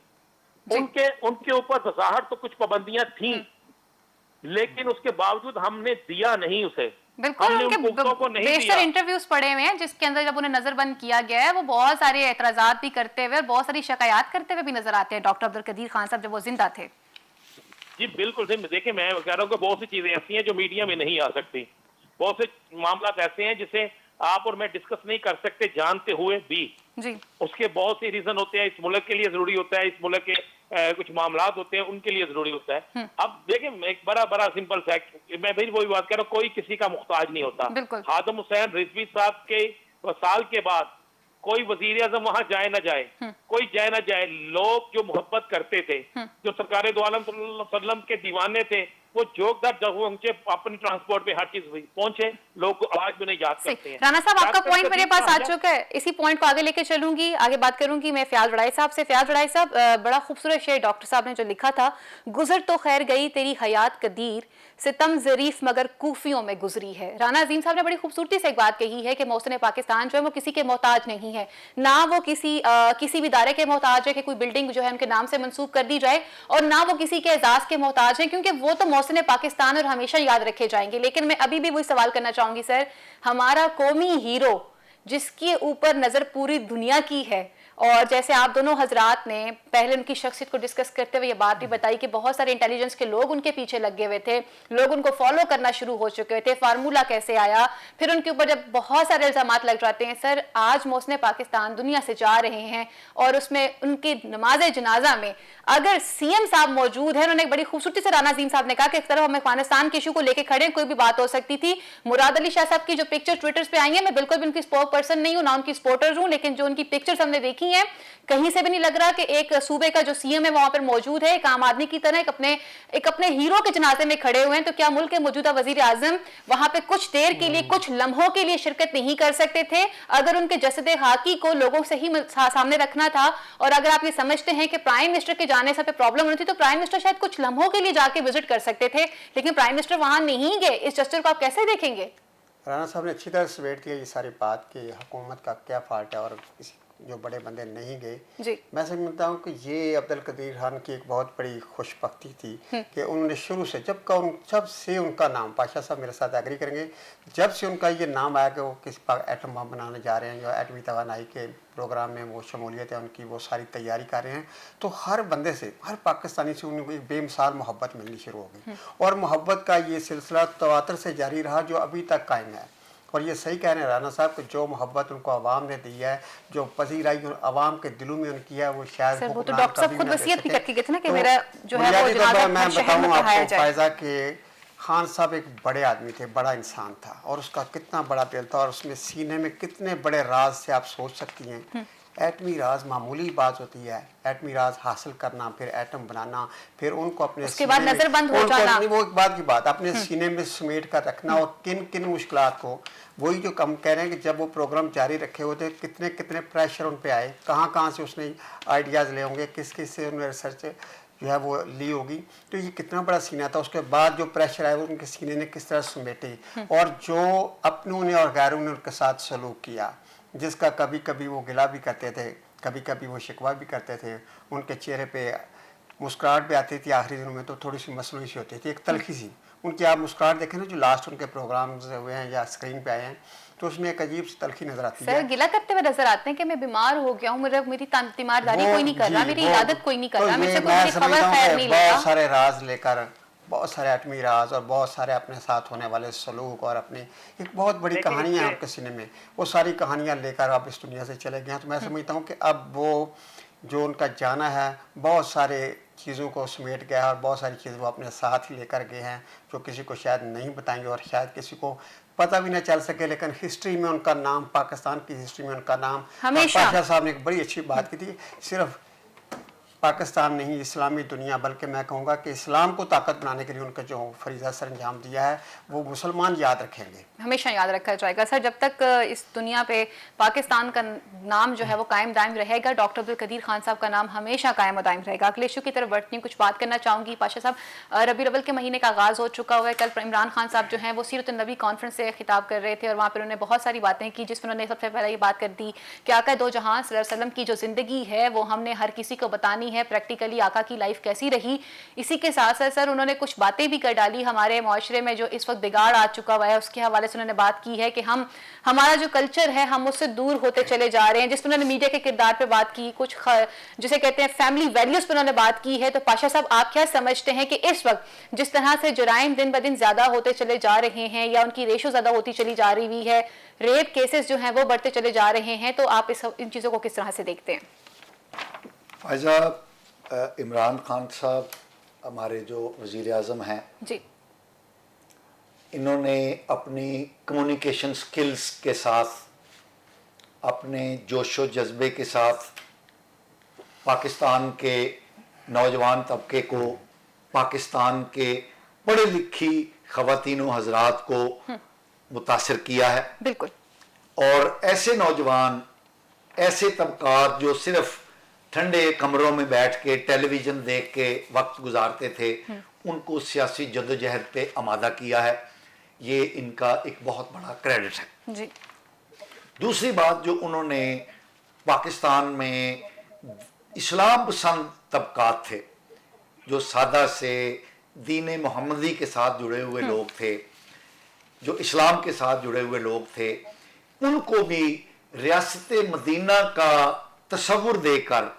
[SPEAKER 4] उनके ऊपर ज़ाहिर तो कुछ पाबंदियां थी, लेकिन उसके बावजूद हमने दिया नहीं उसे।
[SPEAKER 1] बिल्कुल, उनके बेशतर इंटरव्यूज पड़े हुए हैं जिसके अंदर जब उन्हें नजरबंद किया गया है वो बहुत सारे एतराजात भी करते हुए और बहुत सारी शिकायत करते हुए भी नजर आते हैं डॉक्टर अब्दुल कदीर खान साहब जब वो जिंदा थे।
[SPEAKER 4] जी बिल्कुल सही। देखिए मैं कह रहा हूँ कि बहुत सी चीजें ऐसी हैं जो मीडिया में नहीं आ सकती, बहुत से मामला ऐसे हैं जिसे आप और मैं डिस्कस नहीं कर सकते जानते हुए भी।
[SPEAKER 1] जी। उसके
[SPEAKER 4] बहुत से रीजन होते हैं, इस मुल्क के लिए जरूरी होता है, इस मुल्क के कुछ मामला होते हैं उनके लिए जरूरी होता है। अब देखिए एक बड़ा सिंपल फैक्ट, मैं भी वही बात कर रहा हूँ, कोई किसी का मुख्ताज नहीं होता। हादम हुसैन रिजवी साहब के वसाल के बाद कोई वजीर आजम वहां जाए ना जाए, कोई जाए ना जाए, लोग जो मोहब्बत करते थे, जो सरकार दो आलम सल्लल्लाहु अलैहि वसल्लम के दीवाने थे, वो जोगदार जब पहुंचे अपनी ट्रांसपोर्ट पे हर चीज पहुंचे, लोग आज भी उन्हें याद करते हैं।
[SPEAKER 1] राना साहब आपका पॉइंट मेरे पास आ चुका है, इसी पॉइंट को आगे लेके चलूंगी, आगे बात करूंगी मैं फयाज वड़ाई साहब से। फयाज वड़ाई साहब, बड़ा खूबसूरत शेर डॉक्टर साहब ने जो लिखा था, गुजर तो खैर गई तेरी हयात कदीर, सितम जरीफ मगर कूफियों में गुजरी है। राना अजीम साहब ने बड़ी खूबसूरती से एक बात कही है कि मौसम पाकिस्तान जो है वो किसी के मोहताज नहीं है, ना वो किसी भी इदारे के मोहताज है कि कोई बिल्डिंग जो है उनके नाम से मंसूब कर दी जाए, और ना वो किसी के एजाज के मोहताज है, क्योंकि वो तो मौसम पाकिस्तान और हमेशा याद रखे जाएंगे। लेकिन मैं अभी भी वही सवाल करना चाहूंगी सर, हमारा कौमी हीरो जिसके ऊपर नजर पूरी दुनिया की है, और जैसे आप दोनों हजरात ने पहले उनकी शख्सियत को डिस्कस करते हुए ये बात भी बताई कि बहुत सारे इंटेलिजेंस के लोग उनके पीछे लगे हुए थे, लोग उनको फॉलो करना शुरू हो चुके थे, फार्मूला कैसे आया, फिर उनके ऊपर जब बहुत सारे इल्जामात लग जाते हैं। सर आज मौसम पाकिस्तान दुनिया से जा रहे हैं और उसमें उनकी नमाज जनाजा में अगर सीएम साहब मौजूद है, उन्होंने बड़ी खूबसूरती से राना अजीम साहब ने कहा कि इस तरफ हम अफगानिस्तान के इशू को लेकर खड़े हैं, कोई भी बात हो सकती थी। मुराद अली शाह साहब की जो पिक्चर ट्विटर पे आई है, मैं बिल्कुल भी उनकी स्पोक पर्सन नहीं हूँ, ना उनकी सपोर्टर हूँ, लेकिन जो उनकी पिक्चर्स हमने देखी ही है। कहीं से भी नहीं लग रहा कि एक सूबे का जो सीएम है वहां पर मौजूद है, एक आम आदमी की तरह एक अपने हीरो के जनाजे में खड़े हुए हैं। तो क्या मुल्क के मौजूदा वजीर आजम वहां पे कुछ देर के लिए, कुछ लम्हों के लिए शिरकत नहीं कर सकते थे? अगर उनके जसदे हाकी को लोगों से ही सामने रखना था, और अगर आप ये समझते हैं कि प्राइम मिनिस्टर के जाने से प्रॉब्लम होनी थी, तो प्राइम मिनिस्टर शायद कुछ लम्हों के लिए जाके विजिट कर सकते थे, लेकिन प्राइम मिनिस्टर वहां नहीं गए। इस जस्टर को आप कैसे देखेंगे?
[SPEAKER 3] राना साहब ने अच्छी तरह समेट दिया ये सारी बात कि हुकूमत का क्या फॉल्ट है और जो बड़े बंदे नहीं गए। मैं समझता हूँ कि ये अब्दुल कदीर खान की एक बहुत बड़ी खुशबख्ती थी कि उन्होंने शुरू से जब से उनका नाम, पाशा साहब मेरे साथ एग्री करेंगे, जब से उनका ये नाम आया कि वो किस पर एटम बम बनाने जा रहे हैं, जो एटमी तवानाई के प्रोग्राम में वो शमूलियत है उनकी, वो सारी तैयारी कर रहे हैं, तो हर बंदे से, हर पाकिस्तानी से उनको एक बेमिसाल मोहब्बत मिलनी शुरू हो गई। और मोहब्बत का ये सिलसिला तवातर से जारी रहा जो अभी तक कायम है। और ये सही कह रहे हैं राना साहब कि जो मोहब्बत उनको आवाम ने दी है, जो पसीर आई आवाम के दिलों में उनकी है, वो शायद
[SPEAKER 1] वो तो डॉक्टर साहब खुद वसीयत भी करके गए थे ना कि मेरा जो है वो जनाजा
[SPEAKER 3] मैं बताऊं आपको फायजा के खान साहब एक बड़े आदमी थे, बड़ा इंसान था, और उसका कितना बड़ा दिल था, और उसमें सीने में कितने बड़े राज से आप सोच सकती हैं। एटमी राज मामूली बात होती है, एटमी राज हासिल करना, फिर एटम बनाना, फिर उनको अपने
[SPEAKER 1] उसके बाद नजरबंद हो जाना,
[SPEAKER 3] वो एक बात की बात अपने सीने में समेट कर रखना, और किन किन मुश्किलात को, वही जो कम कह रहे हैं कि जब वो प्रोग्राम जारी रखे हुए थे कितने कितने प्रेशर उन पे आए, कहाँ से उसने आइडियाज़ ले होंगे, किस से उन्होंने रिसर्च जो है वो ली होगी। तो ये कितना बड़ा सीना था, उसके बाद जो प्रेशर आया वो उनके सीने ने किस तरह समेटे, और जो अपनों ने और गैरों ने उनके साथ सलूक किया, जिसका कभी कभी वो गिला भी करते थे, कभी कभी वो शिकवा भी करते थे, उनके चेहरे पे मुस्कुराहट भी आती थी आखिरी दिनों में, तो थोड़ी सी मसनूई सी होती थी, एक तलखी सी उनकी। आप मुस्कुराहट देखें ना जो लास्ट उनके प्रोग्राम्स हुए हैं या स्क्रीन पे आए हैं, तो उसमें एक अजीब सी तलखी नजर आती है।
[SPEAKER 1] सर गिला करते हुए नजर आते हैं कि मैं बीमार हो गया हूँ, मेरी तीमारदारी कोई नहीं कर रहा, मेरी इबादत कोई नहीं कर रहा, मेरे से कोई खबर खैर नहीं लेगा।
[SPEAKER 3] बहुत सारे राज लेकर, बहुत सारे एटमी राज और बहुत सारे अपने साथ होने वाले सलूक और अपनी एक बहुत बड़ी कहानियाँ हैं उनके सीने में, वो सारी कहानियाँ लेकर आप इस दुनिया से चले गए हैं। तो मैं समझता हूँ कि अब वो जो उनका जाना है बहुत सारे चीज़ों को समेट गया है, और बहुत सारी चीज़ें वो अपने साथ ही लेकर गए हैं जो किसी को शायद नहीं बताएंगे और शायद किसी को पता भी ना चल सके, लेकिन हिस्ट्री में उनका नाम, पाकिस्तान की हिस्ट्री में उनका नाम
[SPEAKER 1] हमेशा।
[SPEAKER 3] पाशा साहब ने एक बड़ी अच्छी बात की थी, सिर्फ पाकिस्तान नहीं इस्लामी दुनिया, बल्कि मैं कहूँगा कि इस्लाम को ताकत बनाने के लिए उनका जो फरीज़ा सर अंजाम दिया है वो मुसलमान याद रखेंगे,
[SPEAKER 1] हमेशा याद रखा जाएगा। सर जब तक इस दुनिया पे पाकिस्तान का नाम जो है वो कायम दायम रहेगा, डॉक्टर अब्दुल कदीर खान साहब का नाम हमेशा कायम दायम रहेगा। अगले इशू की तरफ बढ़ती हूँ, कुछ बात करना चाहूँगी। पाशा साहब, रबीउल अव्वल के महीने का आगाज़ हो चुका हुआ है। कल इमरान खान साहब जो हैं वो सीरत नबी कॉन्फ्रेंस से खिताब कर रहे थे, और वहाँ पर उन्होंने बहुत सारी बातें की, जिसमें उन्होंने सबसे पहले ये बात कर दी कि आका दो जहां सल्लल्लाहु अलैहि वसल्लम की जो ज़िंदगी है वो हमने हर किसी को बतानी है, प्रैक्टिकली आका की लाइफ कैसी रही। इसी के साथ साथ सर उन्होंने कुछ बातें भी कर डाली, हमारे माशरे में जो इस वक्त बिगाड़ आ चुका हुआ है उसके हवाले से उन्होंने बात की है कि हमारा जो कल्चर है हम उससे दूर होते चले जा रहे हैं, जिसमें उन्होंने मीडिया के किरदार पे बात की, कुछ जिसे कहते हैं फैमिली वैल्यूज पर उन्होंने बात की है। तो पाशा साहब आप क्या समझते हैं कि इस वक्त जिस तरह से जुराइम दिन ब दिन ज्यादा होते चले जा रहे हैं या उनकी रेशो ज्यादा होती चली जा रही है, रेप केसेस जो हैं वो बढ़ते चले जा रहे हैं, तो आप इन चीजों को किस तरह से देखते हैं?
[SPEAKER 2] फायजा, इमरान खान साहब हमारे जो वज़ीर आज़म हैं
[SPEAKER 1] जी,
[SPEAKER 2] इन्होंने अपनी कम्युनिकेशन स्किल्स के साथ, अपने जोशो जज्बे के साथ पाकिस्तान के नौजवान तबके को, पाकिस्तान के पढ़ी लिखी ख़वातीन हज़रात को मुतासिर किया है।
[SPEAKER 1] बिल्कुल।
[SPEAKER 2] और ऐसे नौजवान, ऐसे तबकात जो सिर्फ ठंडे कमरों में बैठ के टेलीविज़न देख के वक्त गुजारते थे, उनको सियासी जद्दोजहद पे आमादा किया है। ये इनका एक बहुत बड़ा क्रेडिट है
[SPEAKER 1] जी।
[SPEAKER 2] दूसरी बात, जो उन्होंने पाकिस्तान में इस्लाम पसंद तबकात थे, जो सादा से दीन मोहम्मदी के साथ जुड़े हुए लोग थे, जो इस्लाम के साथ जुड़े हुए लोग थे, उनको भी रियासत मदीना का तस्वुर देकर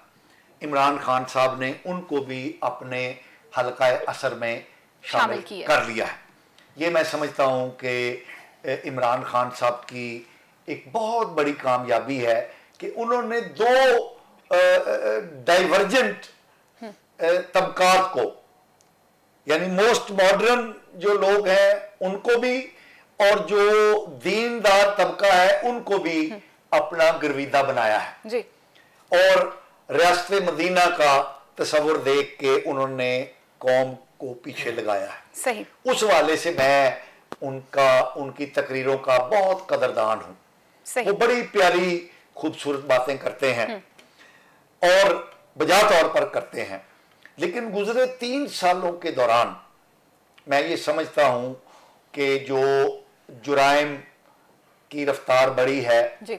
[SPEAKER 2] इमरान खान साहब ने उनको भी अपने हल्का असर में शामिल कर लिया है। ये मैं समझता हूँ कि इमरान खान साहब की एक बहुत बड़ी कामयाबी है कि उन्होंने दो डाइवर्जेंट तबकात को, यानी मोस्ट मॉडर्न जो लोग हैं उनको भी और जो दीनदार तबका है उनको भी अपना गर्विदा बनाया है
[SPEAKER 1] जी।
[SPEAKER 2] और रियासत मदीना का तस्वुर देख के उन्होंने कौम को पीछे लगाया है।
[SPEAKER 1] सही। उस
[SPEAKER 2] वाले से मैं उनकी तकरीरों का बहुत कदरदान हूं। वो बड़ी प्यारी खूबसूरत बातें करते हैं और बजा तौर पर करते हैं, लेकिन गुजरे 3 सालों के दौरान मैं ये समझता हूं कि जो जुराइम की रफ्तार बढ़ी है जी।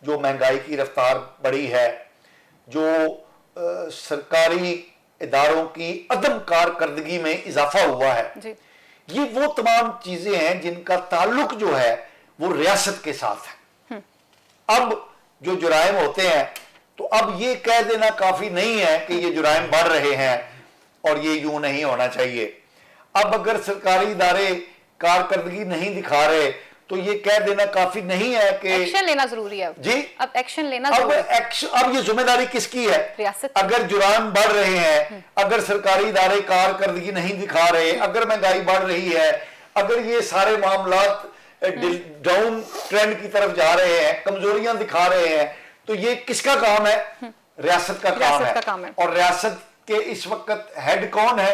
[SPEAKER 2] जो महंगाई की रफ्तार बढ़ी है, जो सरकारी इदारों की अदम कारकर्दगी में इजाफा हुआ है जी। ये वो तमाम चीजें हैं जिनका ताल्लुक जो है वो रियासत के साथ है। अब जो जुराइम होते हैं तो अब ये कह देना काफी नहीं है कि ये जुराइम बढ़ रहे हैं और ये यूं नहीं होना चाहिए। अब अगर सरकारी इदारे कारकर्दगी नहीं दिखा रहे तो ये कह देना काफी नहीं है कि
[SPEAKER 1] एक्शन लेना जरूरी है जी। अब एक्शन लेना
[SPEAKER 2] अब ये जिम्मेदारी किसकी है?
[SPEAKER 1] रियासत।
[SPEAKER 2] अगर जुराम बढ़ रहे हैं, अगर सरकारी इदारे कारकर्दगी नहीं दिखा रहे, अगर महंगाई बढ़ रही है, अगर ये सारे मामलात डाउन ट्रेंड की तरफ जा रहे हैं, कमजोरियां दिखा रहे हैं, तो ये किसका काम है? रियासत का काम है। और रियासत के इस वक्त हेड कौन है?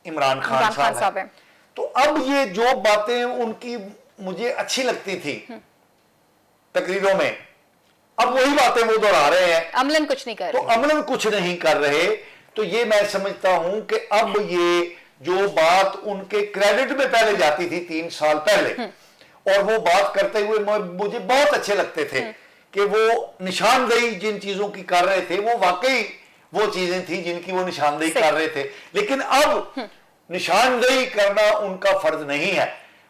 [SPEAKER 2] इमरान खान साहब है। तो अब ये जो बातें उनकी मुझे अच्छी लगती थी तकरीरों में, अब वही बातें वो दोहरा रहे हैं,
[SPEAKER 1] अमलन कुछ नहीं कर रहे।
[SPEAKER 2] तो अमलन कुछ नहीं कर रहे। तो ये मैं समझता हूं कि अब ये जो बात उनके क्रेडिट में पहले जाती थी 3 साल पहले, और वो बात करते हुए मुझे बहुत अच्छे लगते थे कि वो निशानदेही जिन चीजों की कर रहे थे वो वाकई वो चीजें थी जिनकी वो निशानदेही कर रहे थे। लेकिन अब निशानदेही करना उनका फर्ज नहीं है,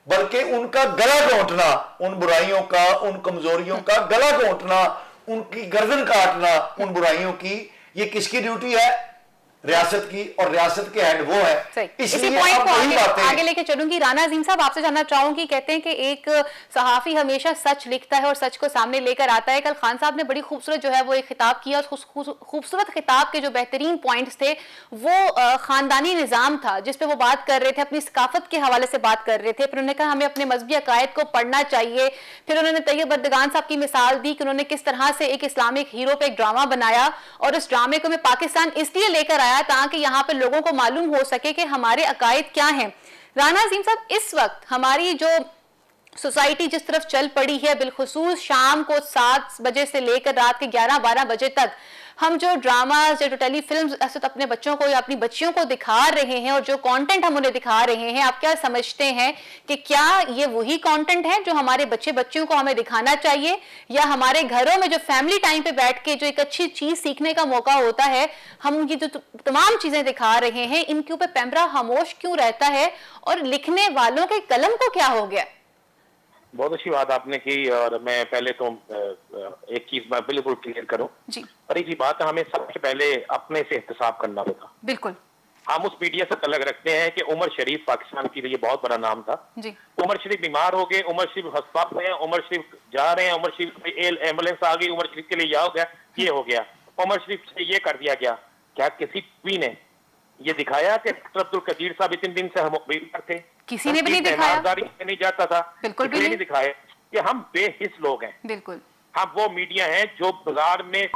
[SPEAKER 2] बल्कि उनका गला घोंटना, उन बुराइयों का, उन कमजोरियों का गला घोंटना, उनकी गर्दन काटना उन बुराइयों की, ये किसकी ड्यूटी है? रियासत की। और रियासत के हेड वो है।
[SPEAKER 1] इसी पॉइंट को आगे लेके चलूंगी। राना अजीम साहब, आपसे जानना चाहूंगी, कहते हैं कि एक सहाफी हमेशा सच लिखता है और सच को सामने लेकर आता है। कल खान साहब ने बड़ी खूबसूरत जो है वो एक खिताब किया, और खूबसूरत खिताब के जो बेहतरीन पॉइंट्स थे वो खानदानी निजाम था, जिसपे वो बात कर रहे थे, अपनी सकाफत के हवाले से बात कर रहे थे। फिर उन्होंने कहा हमें अपने मजहबी अकायद को पढ़ना चाहिए। फिर उन्होंने तैयब बर्दगान साहब की मिसाल दी कि उन्होंने किस तरह से एक इस्लामिक हीरो पे एक ड्रामा बनाया, और उस ड्रामे को मैं पाकिस्तान इसलिए लेकर आया ताकि यहाँ पे लोगों को मालूम हो सके कि हमारे अकायद क्या हैं। राना अजीम साहब, इस वक्त हमारी जो सोसाइटी जिस तरफ चल पड़ी है, बिलखुसूस शाम को 7 बजे से लेकर रात के 11-12 बजे तक हम जो ड्रामाज या जो टेलीफिल्म्स अपने बच्चों को या अपनी बच्चियों को दिखा रहे हैं, और जो कंटेंट हम उन्हें दिखा रहे हैं, आप क्या समझते हैं कि क्या ये वही कंटेंट है जो हमारे बच्चियों को हमें दिखाना चाहिए, या हमारे घरों में जो फैमिली टाइम पे बैठ के जो एक अच्छी चीज सीखने का मौका होता है, हम ये जो तमाम चीजें दिखा रहे हैं इनके ऊपर पैमरा खामोश क्यों रहता है, और लिखने वालों के कलम को क्या हो गया?
[SPEAKER 4] बहुत अच्छी बात आपने की, और मैं पहले तो एक चीज मैं बिल्कुल क्लियर करूं जी। और एक बात हमें सबसे पहले अपने से एहतसाब करना होगा। बिल्कुल। हम उस मीडिया से तलक रखते हैं कि उमर शरीफ पाकिस्तान के लिए बहुत बड़ा नाम था जी। उमर शरीफ बीमार हो गए, उमर शरीफ अस्पताल में है, उमर शरीफ जा रहे हैं, उमर शरीफ एम्बुलेंस आ गई, उमर शरीफ के लिए हो गया, ये हो गया, उमर शरीफ से ये कर दिया गया। क्या किसी टीवी ने ये दिखाया कि डॉक्टर अब्दुल कदीर साहब इतने दिन से हम थे?
[SPEAKER 1] किसी ने भी नहीं दिखाया,
[SPEAKER 4] नहीं जाता था, बिल्कुल भी नहीं दिखाया कि हम बेहिस लोग हैं।
[SPEAKER 1] बिल्कुल।
[SPEAKER 4] हम वो मीडिया हैं जो बाजार में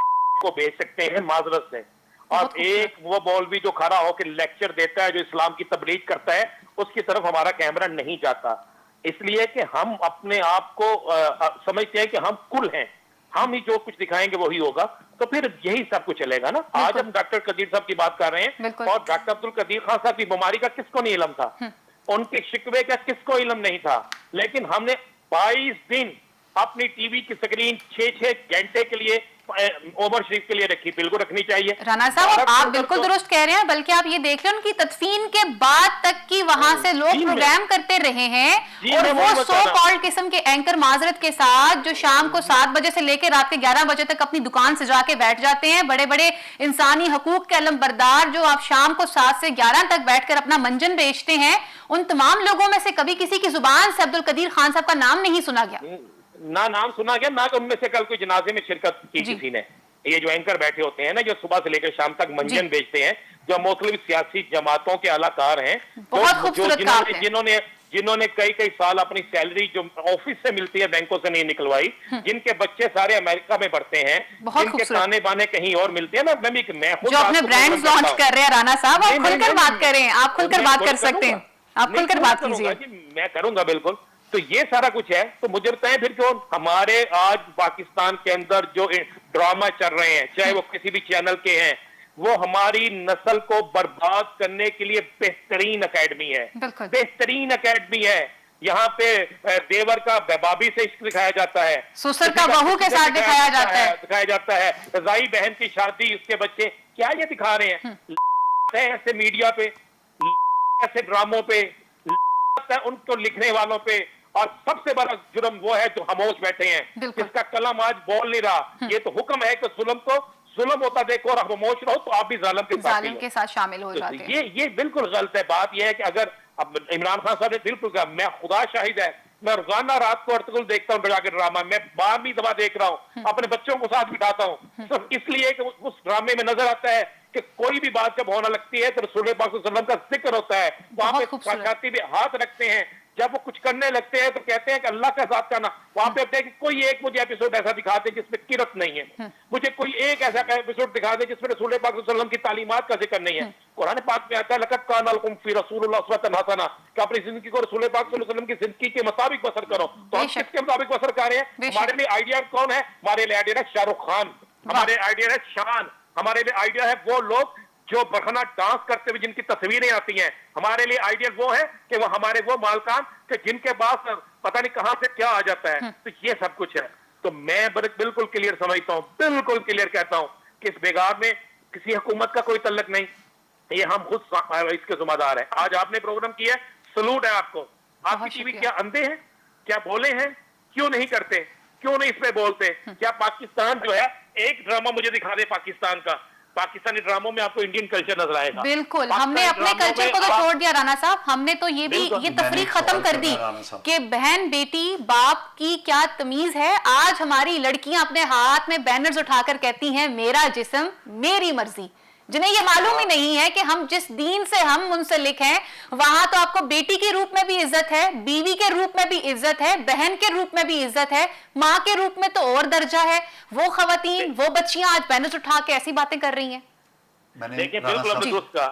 [SPEAKER 4] को बेच सकते हैं माजरत से, और एक वो मौलवी जो खड़ा होकर लेक्चर देता है, जो इस्लाम की तबलीग करता है, उसकी तरफ हमारा कैमरा नहीं जाता, इसलिए कि हम अपने आप को समझते हैं कि हम कुल हैं, हम ही जो कुछ दिखाएंगे वही होगा, तो फिर यही सब कुछ चलेगा ना। आज हम डॉक्टर कदीर साहब की बात कर रहे हैं, और डॉक्टर अब्दुल कदीर खान साहब की बीमारी का किसको नहीं इल्म था, उनके शिकवे का किसको इल्म नहीं था, लेकिन हमने 22 दिन अपनी टीवी की स्क्रीन 6-6 घंटे के लिए उमर शरीफ के लिए रखी। बिल्कुल रखनी चाहिए।
[SPEAKER 1] राना साहब, आप बिल्कुल दुरुस्त कह रहे हैं, बल्कि आप ये देख रहे हैं उनकी तदफीन के बाद तक की वहां से लोग प्रोग्राम करते रहे हैं, और वो सो कॉल्ड किस्म के एंकर माजरत के साथ जो शाम को 7 बजे से लेकर रात के 11 बजे तक अपनी दुकान सजा के बैठ जाते हैं, बड़े बड़े इंसानी हकूक के अलमबरदार जो आप शाम को 7 से 11 तक बैठकर अपना मंजन बेचते हैं, उन तमाम लोगों में से कभी किसी की जुबान से अब्दुल कदीर खान साहब का नाम नहीं सुना गया।
[SPEAKER 4] ना नाम सुना गया, ना उनमें से कल कोई जनाजे में शिरकत की किसी ने। ये जो एंकर बैठे होते हैं ना, जो सुबह से लेकर शाम तक मंजन बेचते हैं, जो मुख्तलिफ सियासी जमातों के अलाकार हैं, जिन्होंने जिन्होंने कई कई साल अपनी सैलरी जो ऑफिस से मिलती है बैंकों से नहीं निकलवाई, जिनके बच्चे सारे अमेरिका में पढ़ते हैं, जिनके ताने बाने कहीं और मिलते हैं। मैं खुद
[SPEAKER 1] जो अपने ब्रांड्स लॉन्च कर रहे हैं राणा साहब, आप खुलकर बात करें, आप खुलकर बात कर सकते हैं, आप खुलकर बात कीजिए।
[SPEAKER 4] मैं करूंगा बिल्कुल। तो ये सारा कुछ है। तो मुझे बताएं फिर क्यों हमारे आज पाकिस्तान के अंदर जो ड्रामा चल रहे हैं, चाहे वो किसी भी चैनल के हैं, वो हमारी नस्ल को बर्बाद करने के लिए बेहतरीन एकेडमी है, बेहतरीन एकेडमी है। यहाँ पे देवर का बेबाबी से इश्क दिखाया जाता है,
[SPEAKER 1] ससुर का बहू के साथ दिखाया
[SPEAKER 4] जाता है, रजाई बहन की शादी, उसके बच्चे, क्या ये दिखा रहे हैं? ऐसे मीडिया पे, ऐसे ड्रामों पे, उनको लिखने वालों पे। और सबसे बड़ा जुर्म वो है जो खामोश बैठे हैं, जिसका कलम आज बोल नहीं रहा। ये तो हुक्म है कि जुल्म होता देखो और खामोश रहो, तो आप भी जालिम
[SPEAKER 1] के साथ शामिल हो जाते हैं।
[SPEAKER 4] ये बिल्कुल गलत है। बात ये है कि अगर अब इमरान खान साहब ने बिल्कुल कहा, मैं खुदा शाहिद है, मैं रोजाना रात को अर्तुगरुल देखता हूँ जाकर ड्रामा, मैं 12वीं दफा देख रहा हूँ, अपने बच्चों को साथ बिठाता हूँ, सिर्फ इसलिए कि उस ड्रामे में नजर आता है कि कोई भी बात जब होने लगती है तो रसूल पाक सल्लल्लाहु अलैहि वसल्लम का जिक्र होता है, वहां पे छाती पे हाथ रखते हैं। जब वो कुछ करने लगते हैं तो कहते हैं कि अल्लाह का साथ करना। वहां पे कि कोई एक मुझे एपिसोड ऐसा दिखा दे जिसमें किरत नहीं है, मुझे कोई एक ऐसा एपिसोड दिखा दे जिसमें रसूल पाक सल्लल्लाहु अलैहि वसल्लम की तालीमात का जिक्र नहीं है। कुरान पाक में आता है, लक़द काना लकुम फी रसूलिल्लाहि उस्वतुन हसना, कि अपनी जिंदगी को रसूल पाक सल्लल्लाहु अलैहि वसल्लम की जिंदगी के मुताबिक बसर करो। तो हम किसके मुताबिक बसर कर रहे हैं? हमारे लिए आइडिया कौन है? हमारे लिए आइडिया है शाहरुख खान, हमारे आइडिया है शान, हमारे लिए आइडिया है वो लोग जो बरखना डांस करते हुए जिनकी तस्वीरें आती हैं। हमारे लिए आइडियल वो है कि वो हमारे वो मालकान के जिनके पास पता नहीं कहां से क्या आ जाता है। तो ये सब कुछ है। तो मैं बिल्कुल क्लियर समझता हूं, बिल्कुल क्लियर कहता हूं कि इस बेगार में किसी हुकूमत का कोई तल्लक नहीं, ये हम खुद इसके जिम्मेदार है। आज आपने प्रोग्राम किया, सलूट है आपको। आपकी टीवी क्या अंधे हैं? क्या बोले हैं? क्यों नहीं करते? क्यों नहीं इस पे बोलते? क्या पाकिस्तान जो है, एक ड्रामा मुझे दिखा दे पाकिस्तान का, पाकिस्तानी ड्रामों में आपको इंडियन कल्चर नजर आएगा।
[SPEAKER 1] बिल्कुल, हमने अपने कल्चर को तो छोड़ दिया राणा साहब, हमने तो ये तफरीक खत्म कर दी कि बहन बेटी बाप की क्या तमीज है। आज हमारी लड़कियां अपने हाथ में बैनर्स उठाकर कहती हैं मेरा जिस्म मेरी मर्जी, जिन्हें ये मालूम ही नहीं है कि हम जिस दीन से हम मुंसलिक हैं, वहां तो आपको बेटी के रूप में भी इज्जत है, बीवी के रूप में भी इज्जत है, बहन के रूप में भी इज्जत है, माँ के रूप में तो और दर्जा है। वो खवातीन, वो बच्चियां आज बैनर्स उठा के ऐसी बातें कर रही हैं।
[SPEAKER 4] देखिए बिल्कुल अपने दोस्त का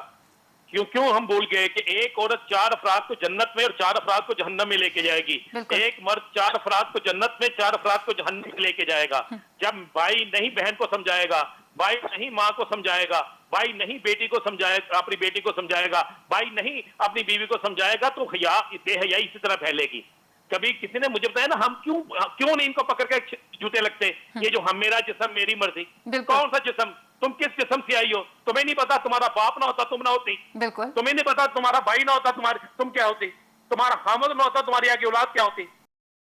[SPEAKER 4] क्यों हम भूल गए कि एक औरत 4 अफराद को जन्नत में और 4 अफराद को जहन्नम में लेके जाएगी। एक मर्द 4 अफराद को जन्नत में, 4 अफराद को जहन्नम में लेके जाएगा। जब भाई नहीं बहन को समझाएगा, भाई नहीं माँ को समझाएगा, भाई नहीं बेटी को समझाएगा, अपनी बेटी को समझाएगा, भाई नहीं अपनी बीवी को समझाएगा, तो बेहयाई इसी तरह फैलेगी। कभी किसी ने मुझे बताया ना, हम क्यों नहीं इनको पकड़ के जूते लगते? ये जो हम मेरा जिस्म मेरी मर्जी, कौन सा जिस्म? तुम किस जिस्म से आई हो? तुम्हें नहीं पता? तुम्हारा बाप ना होता तुम ना होती।
[SPEAKER 1] बिल्कुल।
[SPEAKER 4] तुम्हें नहीं पता? तुम्हारा भाई ना होता तुम क्या होती? तुम्हारा खामद ना होता तुम्हारी आगे औलाद क्या होती?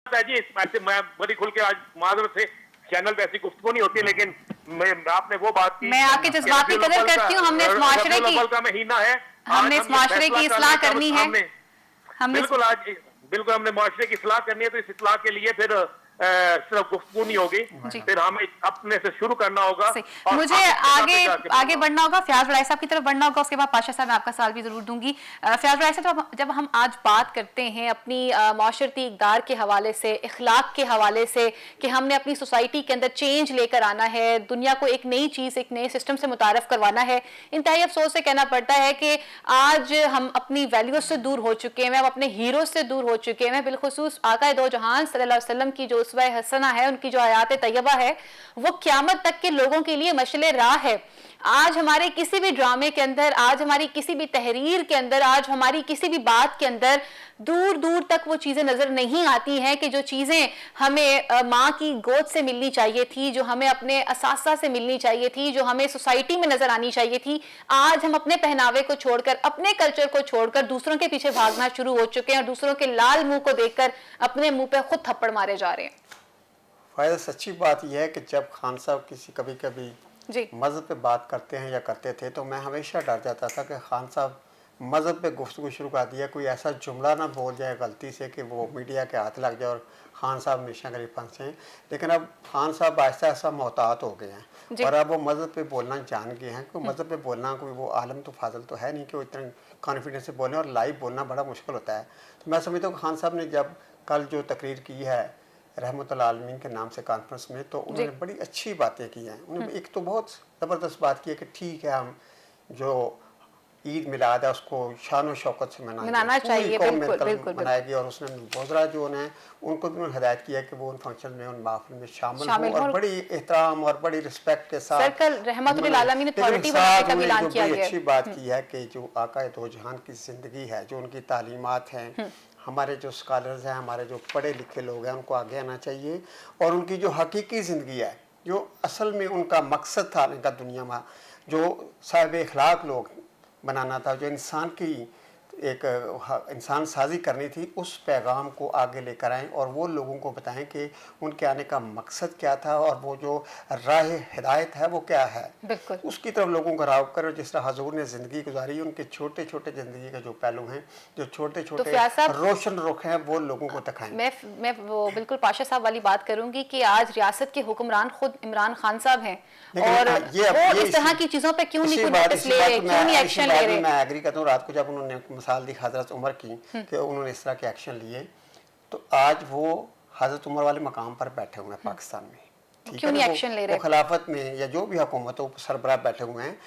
[SPEAKER 4] जी ऐसे मैं बड़ी खुल के आज माजरत से चैनल पे ऐसी गुफ्तगू नहीं होती, लेकिन आपने वो बात की,
[SPEAKER 1] मैं आपके जज्बात की कदर करती हूँ। हमने इस माशरे की इस्लाह करनी है।
[SPEAKER 4] बिल्कुल हमने माशरे की इस्लाह करनी है। तो इस इस्लाह के लिए फिर सिर्फ गुफ्तगू नहीं होगी, फिर हमें अपने से शुरू करना होगा।
[SPEAKER 1] मुझे आगे बढ़ना होगा, फयाज बड़ाई साहब की तरफ बढ़ना होगा। उसके बाद पाशा साहब मैं आपका सवाल भी जरूर दूंगी। फयाज बड़ाई साहब, जब हम आज बात करते हैं अपनी माशरती इक़दार के हवाले से, इखलाक के हवाले से, कि हमने अपनी सोसाइटी के अंदर चेंज लेकर आना है, दुनिया को एक नई चीज़, एक नए सिस्टम से मुतारफ़ करवाना है, इंतहाई अफसोस से कहना पड़ता है कि आज हम अपनी वैल्यूज से दूर हो चुके हैं, हम अपने हीरो से दूर हो चुके हैं। बिलखुसूस आका दो जहान सल्लल्लाहु अलैहि वसल्लम की जो उसवा हसना है, उनकी जो आयात तैयबा है, वो क़यामत तक के लोगों के लिए मशले राह है। आज हमारे किसी भी ड्रामे के अंदर, आज हमारी किसी भी तहरीर के अंदर, आज हमारी किसी भी बात के अंदर दूर दूर तक वो चीज़ें नज़र नहीं आती हैं कि जो चीज़ें हमें माँ की गोद से मिलनी चाहिए थी, जो हमें अपने असासा से मिलनी चाहिए थी, जो हमें सोसाइटी में नज़र आनी चाहिए थी। आज हम अपने पहनावे को छोड़कर, अपने कल्चर को छोड़कर दूसरों के पीछे भागना शुरू हो चुके हैं और दूसरों के लाल मुंह को देखकर अपने मुंह पे खुद थप्पड़ मारे जा रहे हैं।
[SPEAKER 3] फ़ायदा सच्ची बात यह है कि जब खान साहब कभी कभी मज़हब पे बात करते हैं या करते थे, तो मैं हमेशा डर जाता था कि खान साहब मज़हब पे गुफ्तगू शुरू कर दिया, कोई ऐसा जुमला ना बोल जाए गलती से कि वो मीडिया के हाथ लग जाए और खान साहब हमेशा करीब फंसे। लेकिन अब खान साहब आहिस्ता आहिस्ता मोहतात हो गए हैं और अब वो मज़हब पे बोलना जान गए हैं कि मज़हब पे बोलना कोई वो आलम तो फाजल तो है नहीं कि वो इतना कॉन्फिडेंस से बोलें, और लाइव बोलना बड़ा मुश्किल होता है। तो मैं समझता हूँ खान साहब ने जब कल जो तकरीर की है रहमतुल आलमीन के नाम से कॉन्फ्रेंस में, तो उन्होंने बड़ी अच्छी बातें की हैं। उन्होंने एक तो बहुत ज़बरदस्त बात की है कि ठीक है, हम जो ईद मिलाद है उसको शान व शौकत से
[SPEAKER 1] मनाना चाहिए, बिल्कुल
[SPEAKER 3] मनाएगी। और उसने बोजरा जो उन्हें उनको भी हिदायत किया कि वो उन फंक्शन में, उन महफिल में शामिल हो और बड़ी एहतराम और बड़ी रिस्पेक्ट के साथ। अच्छी बात की है कि जो आका दो जहान की ज़िंदगी है, जो उनकी तालीमात हैं, हमारे जो स्कॉलर्स हैं, हमारे जो पढ़े लिखे लोग हैं, उनको आगे आना चाहिए। और उनकी जो हकीकी ज़िंदगी है, जो असल में उनका मकसद था इनका दुनिया में, जो साहिब इखलाक लोग बनाना था, जो इंसान की एक इंसान साजी करनी थी, उस पैगाम को आगे लेकर आएँ और वो लोगों को बताएं कि उनके आने का मकसद क्या था और वो जो राह हिदायत है वो क्या है, उसकी तरफ लोगों को राव करें। जिस तरह हजूर ने ज़िंदगी गुजारी, उनके छोटे छोटे ज़िंदगी के जो पहलू हैं, जो छोटे छोटे रोशन रुख हैं, वो लोगों को दिखाएं।
[SPEAKER 1] मैं वो बिल्कुल पाशा साहब वाली बात करूंगी कि आज रियासत के हुक्मरान खुद इमरान खान साहब हैं और वो इस तरह की चीज़ों पर क्यों नहीं नोटिस ले रहे, क्यों नहीं एक्शन ले रहे।
[SPEAKER 3] मैं एग्री करता हूँ। रात को जब उन्होंने मिसाल दी हज़रत उमर की कि उन्होंने इस तरह के एक्शन लिए, तो आज वो हज़रत उमर वाले मकाम पर बैठे हुए हैं पाकिस्तान में,
[SPEAKER 1] क्यों नहीं एक्शन ले रहे?
[SPEAKER 3] खिलाफत में या जो भी हुकूमतों सरबराह बैठे हुए हैं,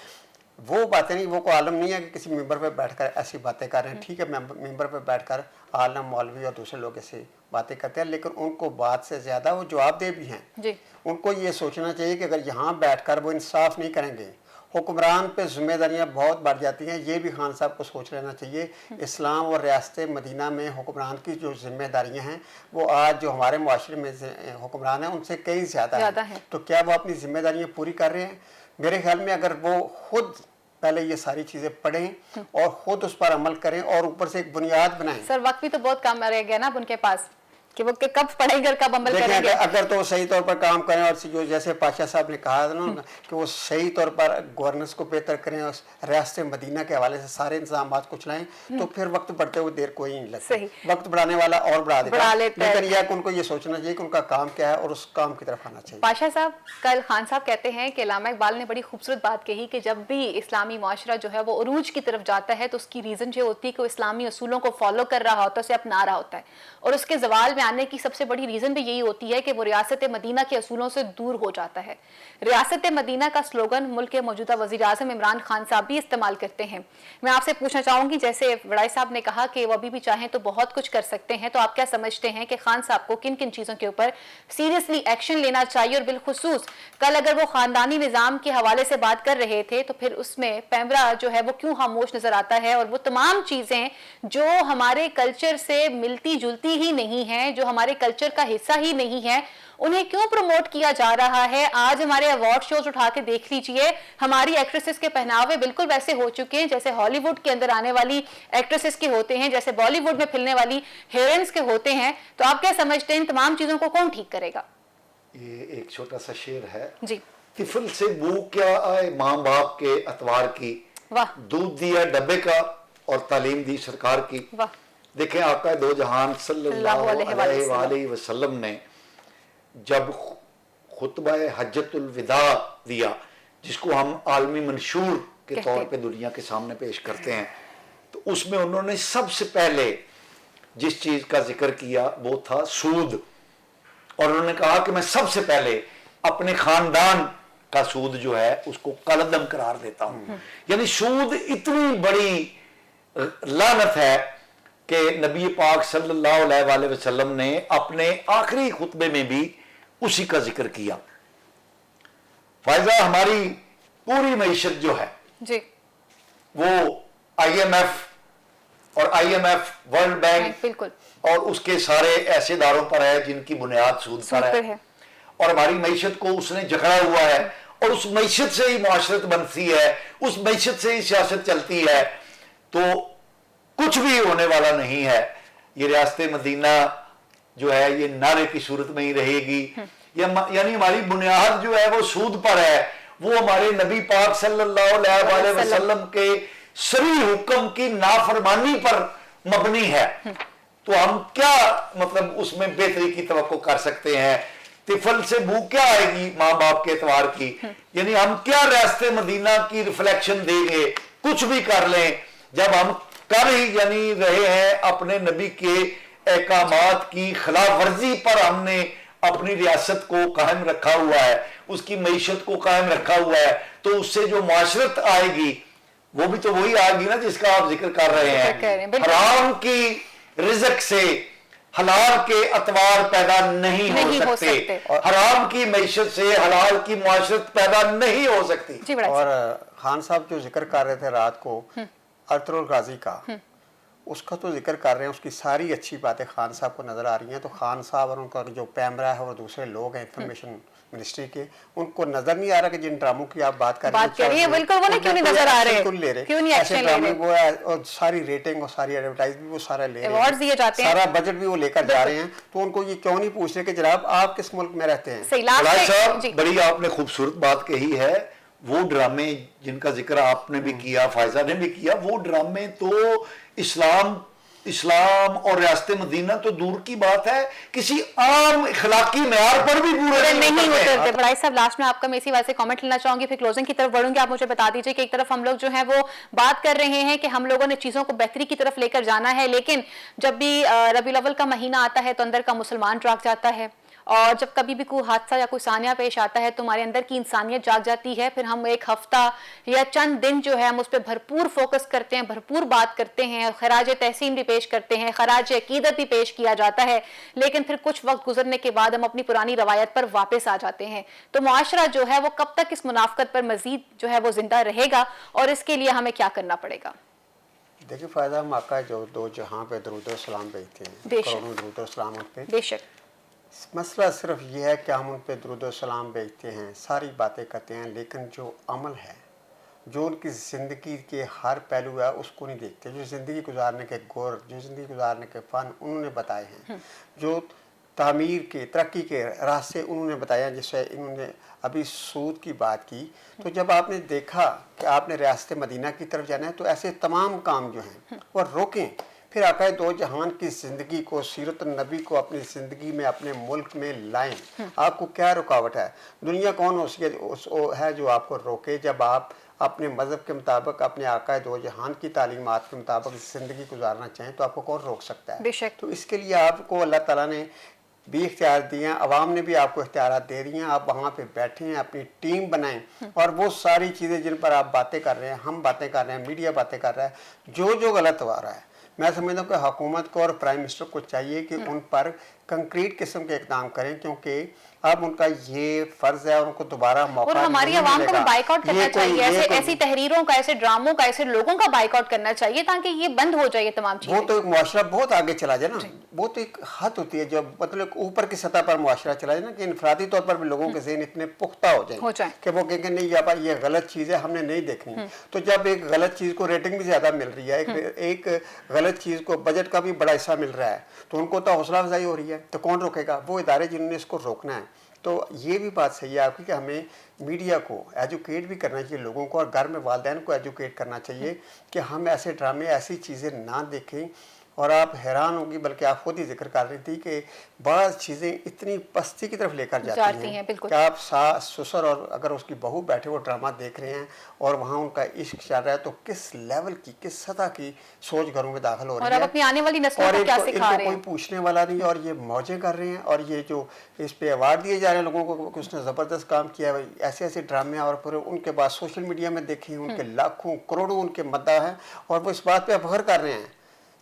[SPEAKER 3] वो बातें नहीं, वो को आलम नहीं है कि किसी मेंबर पे बैठकर ऐसी बातें कर रहे हैं। ठीक है, मेंबर पे बैठकर आलम मौलवी और दूसरे लोग ऐसे बातें करते हैं, लेकिन उनको बात से ज़्यादा वो जवाबदेह भी हैं जी। उनको ये सोचना चाहिए कि अगर यहाँ बैठकर वो इंसाफ नहीं करेंगे, हुक्मरान पे जिम्मेदारियाँ बहुत बढ़ जाती हैं। ये भी खान साहब को सोच लेना चाहिए। इस्लाम और रियासत मदीना में हुक्मरान की जो जिम्मेदारियाँ हैं, वो आज जो हमारे मुआशरे में हुक्मरान हैं उनसे कई ज़्यादा हैं। तो क्या वो अपनी जिम्मेदारियाँ पूरी कर रहे हैं? मेरे ख्याल में अगर वो खुद पहले ये सारी चीज़ें पढ़ें और ख़ुद उस पर अमल करें और ऊपर से एक बुनियाद बनाएं।
[SPEAKER 1] सर वक्त भी तो बहुत कम रह गया ना उनके पास कि वो कब पढ़ेंगे, कब अमल करेंगे।
[SPEAKER 3] अगर तो सही तौर पर काम करें और जो जैसे पाशा साहब ने कहा था ना कि वो सही तौर पर गवर्नेंस को बेहतर करें और रियासत मदीना के हवाले से सारे इंतजाम को चलाएं, तो फिर वक्त बढ़ते हुए देर कोई नहीं लगता। वक्त बढ़ाने वाला और बढ़ा देता है, लेकिन यह उनको ये सोचना चाहिए कि उनका काम क्या है और उस काम की तरफ आना चाहिए।
[SPEAKER 1] पाशा साहब, कल खान साहब कहते हैं कि अल्लामा इकबाल ने बड़ी खूबसूरत बात कही कि जब भी इस्लामी माशरा जो है वो उरूज की तरफ जाता है तो उसकी रीज़न ये होती है कि वो इस्लामी उसूलों को फॉलो कर रहा होता है, उसे अपना रहा होता है, और उसके जवाल में आने की सबसे बड़ी रीजन भी यही होती है कि वो रियासत मदीना के असूलों से दूर हो जाता है। रियासत मदीना का स्लोगन मुल्क के मौजूदा वज़ीर आज़म इमरान खान साहब भी इस्तेमाल करते हैं। मैं आपसे पूछना चाहूंगी, जैसे वड़ाई साहब ने कहा कि वो अभी भी चाहें तो बहुत कुछ कर सकते हैं, तो आप क्या समझते हैं कि खान साहब को किन किन चीज़ों के ऊपर सीरियसली एक्शन लेना चाहिए? और बिलखुसूस कल अगर वो खानदानी निज़ाम के हवाले से बात कर रहे थे तो फिर उसमें पैमरा जो है वो क्यों खामोश नजर आता है, और वो तमाम चीज़ें जो हमारे कल्चर से मिलती जुलती ही नहीं है, जो हमारे कल्चर का हिस्सा ही नहीं है, उन्हें क्यों प्रमोट किया जा रहा है? आज हमारे अवार्ड शोज उठा के देख लीजिए, हमारी एक्ट्रेसेस के पहनावे बिल्कुल वैसे हो चुके हैं जैसे हॉलीवुड के अंदर आने वाली एक्ट्रेसेस के होते हैं, जैसे बॉलीवुड में फिरने वाली हीरोइंस के होते हैं। तो आप क्या समझते हैं इन तमाम चीजों को कौन ठीक करेगा?
[SPEAKER 2] ये एक छोटा सा शेर है
[SPEAKER 1] जी।
[SPEAKER 2] तिफल से बू क्या आए माँ बाप के अतवार की, वाह, दूध दिया डब्बे का और तालीम दी सरकार की। वाह। देखें, आका दो जहान सल्लल्लाहु अलैहि वसल्लम ने जब खुतबा हज्जतुल विदा दिया, जिसको हम आलमी मंशूर के तौर पे दुनिया के सामने पेश करते हैं, तो उसमें उन्होंने सबसे पहले जिस चीज का जिक्र किया वो था सूद, और उन्होंने कहा कि मैं सबसे पहले अपने खानदान का सूद जो है उसको कलदम करार देता हूं। यानी सूद इतनी बड़ी लानत है कि नबी पाक सल्लल्लाहु अलैहि वसल्लम ने अपने आखिरी खुतबे में भी उसी का जिक्र किया। फायजा, हमारी पूरी मईशत जो है जी, वो IMF और IMF वर्ल्ड बैंक बिल्कुल और उसके सारे ऐसे इदारों पर है जिनकी बुनियाद सूद पर है, और हमारी मईशत को उसने जकड़ा हुआ है, और उस मईशत से ही मुआशरत बनती है, उस मईशत से ही सियासत चलती है। तो कुछ भी होने वाला नहीं है। ये रियासत मदीना जो है ये नारे की सूरत में ही रहेगी, यानी हमारी बुनियाद जो है वो सूद पर है। वो हमारे नबी पाक सल्लल्लाहु अलैहि वसल्लम के सभी हुक्म की नाफरमानी पर मबनी है, तो हम क्या मतलब उसमें बेहतरी की तवक्को कर सकते हैं? तिफल से बू क्या आएगी माँ बाप के एतवार की, यानी हम क्या रास्ते मदीना की रिफ्लेक्शन देंगे? कुछ भी कर लें, जब हम कर ही यानी रहे हैं अपने नबी के अहकामात की खिलाफ वर्जी पर, हमने अपनी रियासत को कायम रखा हुआ है, उसकी मईशत को कायम रखा हुआ है, तो उससे जो माशरत आएगी वो भी तो वही आएगी ना जिसका आप जिक्र कर रहे हैं। हराम की रिज़्क से हलाल के अतवार पैदा नहीं हो सकते, हराम की मईशत से हलाल की माशरत पैदा नहीं हो सकती।
[SPEAKER 3] और खान साहब जो जिक्र कर रहे थे रात को अरतुल गाजी का, उसका तो जिक्र कर रहे हैं, उसकी सारी अच्छी बातें खान साहब को नजर आ रही हैं, तो खान साहब और उनका जो पैमरा है और दूसरे लोग हैं इंफॉर्मेशन मिनिस्ट्री के, उनको नजर नहीं आ रहा कि जिन ड्रामों की आप बात कर रहे हैं
[SPEAKER 1] बिल्कुल वो क्यों नहीं नजर आ रहे,
[SPEAKER 3] क्यों नहीं एक्शन ले रहे? वो है, और सारी रेटिंग और सारी एडवर्टाइज भी वो सारा ले रहे हैं,
[SPEAKER 1] दिए जाते हैं,
[SPEAKER 3] सारा बजट भी वो लेकर जा रहे हैं, तो उनको ये क्यों नहीं पूछ रहे कि जनाब आप किस मुल्क में रहते हैं?
[SPEAKER 2] साहब बड़ी आपने खूबसूरत बात कही है। वो ड्रामे जिनका जिक्र आपने भी किया, फायजा ने भी किया, वो ड्रामे तो इस्लाम और रियासत मदीना तो दूर की बात है, किसी आम इखलाकी मेयार पर भी पूरे
[SPEAKER 1] नहीं उतरते। बड़ाई साहब लास्ट में आपका मैं इसी वजह से कमेंट लेना चाहूंगी, फिर क्लोजिंग की तरफ बढ़ूंगी। आप मुझे बता दीजिए कि एक तरफ हम लोग जो है वो बात कर रहे हैं कि हम लोगों ने चीजों को बेहतरी की तरफ लेकर जाना है, लेकिन जब भी रबीउल अव्वल का महीना आता है तो अंदर का मुसलमान जाग जाता है, और जब कभी भी कोई हादसा या कोई सानिया पेश आता है तो हमारे अंदर की इंसानियत जाग जाती है। फिर हम एक हफ्ता या चंद दिन जो है हम उस पर भरपूर फोकस करते हैं, भरपूर बात करते हैं, खराज तहसीन भी पेश करते हैं, खराज अकीदत भी पेश किया जाता है, लेकिन फिर कुछ वक्त गुजरने के बाद हम अपनी पुरानी रवायत पर वापस आ जाते हैं। तो मुआशरा जो है वो कब तक इस मुनाफकत पर मजीद जो है वो जिंदा रहेगा, और इसके लिए हमें क्या करना पड़ेगा?
[SPEAKER 3] देखिए फायदा, हम आका जो दो जहां पे दरूद सलाम भेजते हैं, करोड़ों दरूद सलाम उन पे, बेशक मसला सिर्फ ये है कि हम उन पे दरूद सलाम भेजते हैं, सारी बातें करते हैं, लेकिन जो अमल है, जो उनकी ज़िंदगी के हर पहलू है उसको नहीं देखते। जो ज़िंदगी गुजारने के गुर, जो ज़िंदगी गुजारने के फ़न उन्होंने बताए हैं, जो तामीर के तरक्की के रास्ते उन्होंने बताया, जिससे इन्होंने अभी सूद की बात की, तो जब आपने देखा कि आपने रियासत मदीना की तरफ जाना है तो ऐसे तमाम काम जो हैं वो रोकें, फिर आकाए दो जहान की ज़िंदगी को, सीरत नबी को अपनी ज़िंदगी में, अपने मुल्क में लाएं। आपको क्या रुकावट है? दुनिया कौन है जो आपको रोके? जब आप अपने मज़हब के मुताबिक, अपने आकाए दो जहान की तालीमात के मुताबिक ज़िंदगी गुजारना चाहें तो आपको कौन रोक सकता है? बेशक। तो इसके लिए आपको अल्लाह ताला ने भी इख्तियार दिए हैं, अवाम ने भी आपको इख्तियार दे रही हैं, आप वहाँ पे बैठे हैं, अपनी टीम बनाएं, और वो सारी चीज़ें जिन पर आप बातें कर रहे हैं, हम बातें कर रहे हैं, मीडिया बातें कर रहा है, जो गलत हो रहा है, मैं समझता हूँ कि हुकूमत को और प्राइम मिनिस्टर को चाहिए कि उन पर कंक्रीट किस्म के इक़दाम करें, क्योंकि अब उनका ये फर्ज है, उनको दोबारा मौका, और हमारी आवाम को बाइकआउट करना चाहिए, ऐसी तहरीरों का, ऐसे ड्रामों का, ऐसे लोगों का बाइकआउट करना चाहिए ताकि ये बंद हो जाए तमाम चीजें। वो तो एक मुआशरा बहुत आगे चला जाए ना, वो तो एक हद होती है जब मतलब ऊपर की सतह पर मुआशरा चला जाए ना, कि इनफरादी तौर पर भी लोगों के ज़हन इतने पुख्ता हो जाए कि वो कहेंगे नहीं यार ये गलत चीज़ है, हमने नहीं देखनी। तो जब एक गलत चीज़ को रेटिंग भी ज़्यादा मिल रही है, एक गलत चीज़ को बजट का भी बड़ा हिस्सा मिल रहा है, तो उनको तो हौसला अफजाई हो रही है, तो कौन रोकेगा? वो इदारे जिन्होंने इसको रोकना है। तो ये भी बात सही है आपकी कि हमें मीडिया को एजुकेट भी करना चाहिए लोगों को, और घर में वालिदैन को एजुकेट करना चाहिए कि हम ऐसे ड्रामे, ऐसी चीज़ें ना देखें। और आप हैरान होंगी, बल्कि आप खुद ही जिक्र कर रही थी कि बाज़ चीज़ें इतनी पस्ती की तरफ लेकर जाती हैं कि आप सास ससुर और अगर उसकी बहू बैठे वो ड्रामा देख रहे हैं और वहाँ उनका इश्क चल रहा है, तो किस लेवल की, किस सतह की सोच घरों में दाखिल हो रही है, अपनी आने वाली नस्लों को क्या सिखा रहे हैं, कोई पूछने वाला नहीं, और ये मौजे कर रहे हैं। और ये जो इस पे अवार्ड दिए जा रहे हैं लोगों को कि उसने ज़बरदस्त काम किया है, ऐसे ऐसे ड्रामे, और फिर उनके बाद सोशल मीडिया में देखें उनके लाखों करोड़ों उनके मद्दा है, और वो इस बात पर फख्र कर रहे हैं।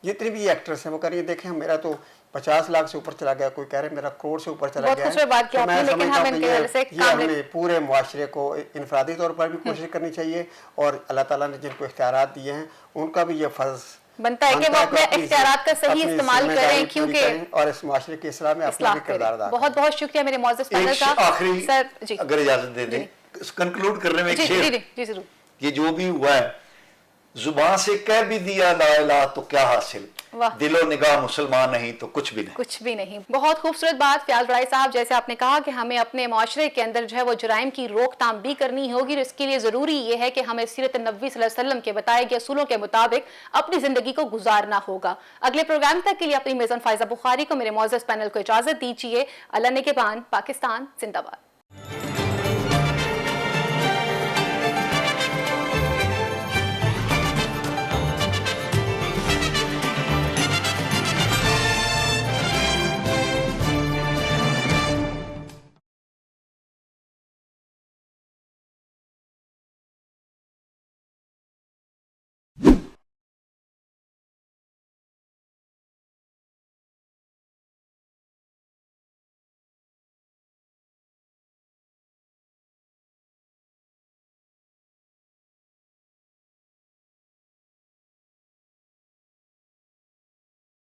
[SPEAKER 3] जितने भी एक्टर्स हैं वो करिए, देखें मेरा तो 50 लाख से ऊपर चला गया, कोई कह रहे मेरा करोड़ से ऊपर चला गया है। तो मैं समझता हूं कि ये हमें पूरे मुआशरे को इनफरादी तौर पर भी कोशिश करनी चाहिए, और अल्लाह ताला ने जिनको इख्तियारात दिए हैं उनका भी ये फर्ज बनता है कि वो अपने इख्तियारात का सही इस्तेमाल करें, क्योंकि और इस मुआशरे की इस्लाह में अपना भी किरदार अदा करें। बहुत बहुत शुक्रिया मेरे मौजूद पैनल का। आखिरी सर जी अगर इजाजत दे दें, कंक्लूड करने में जी जरूर, ये जो भी हुआ है, जुबान से कह भी दिया ला इलाहा तो क्या हासिल,
[SPEAKER 2] दिलो निगाह मुसलमान नहीं तो कुछ भी नहीं।
[SPEAKER 1] कुछ भी नहीं। बहुत खूबसूरत बात फयाज बड़ाई साहब, जैसे आपने कहा कि हमें अपने माशरे के अंदर जो है वो जुराइम की रोकथाम भी करनी होगी, और इसके लिए जरूरी ये है कि हमें सीरत नबी सल्लल्लाहु अलैहि वसल्लम के बताए गए असूलों के मुताबिक अपनी जिंदगी को गुजारना होगा। अगले प्रोग्राम तक के लिए अपनी मेज़बान फायजा बुखारी को, मेरे मौजूद पैनल को इजाजत दीजिए। अल्लाह निगहबान। पाकिस्तान जिंदाबाद।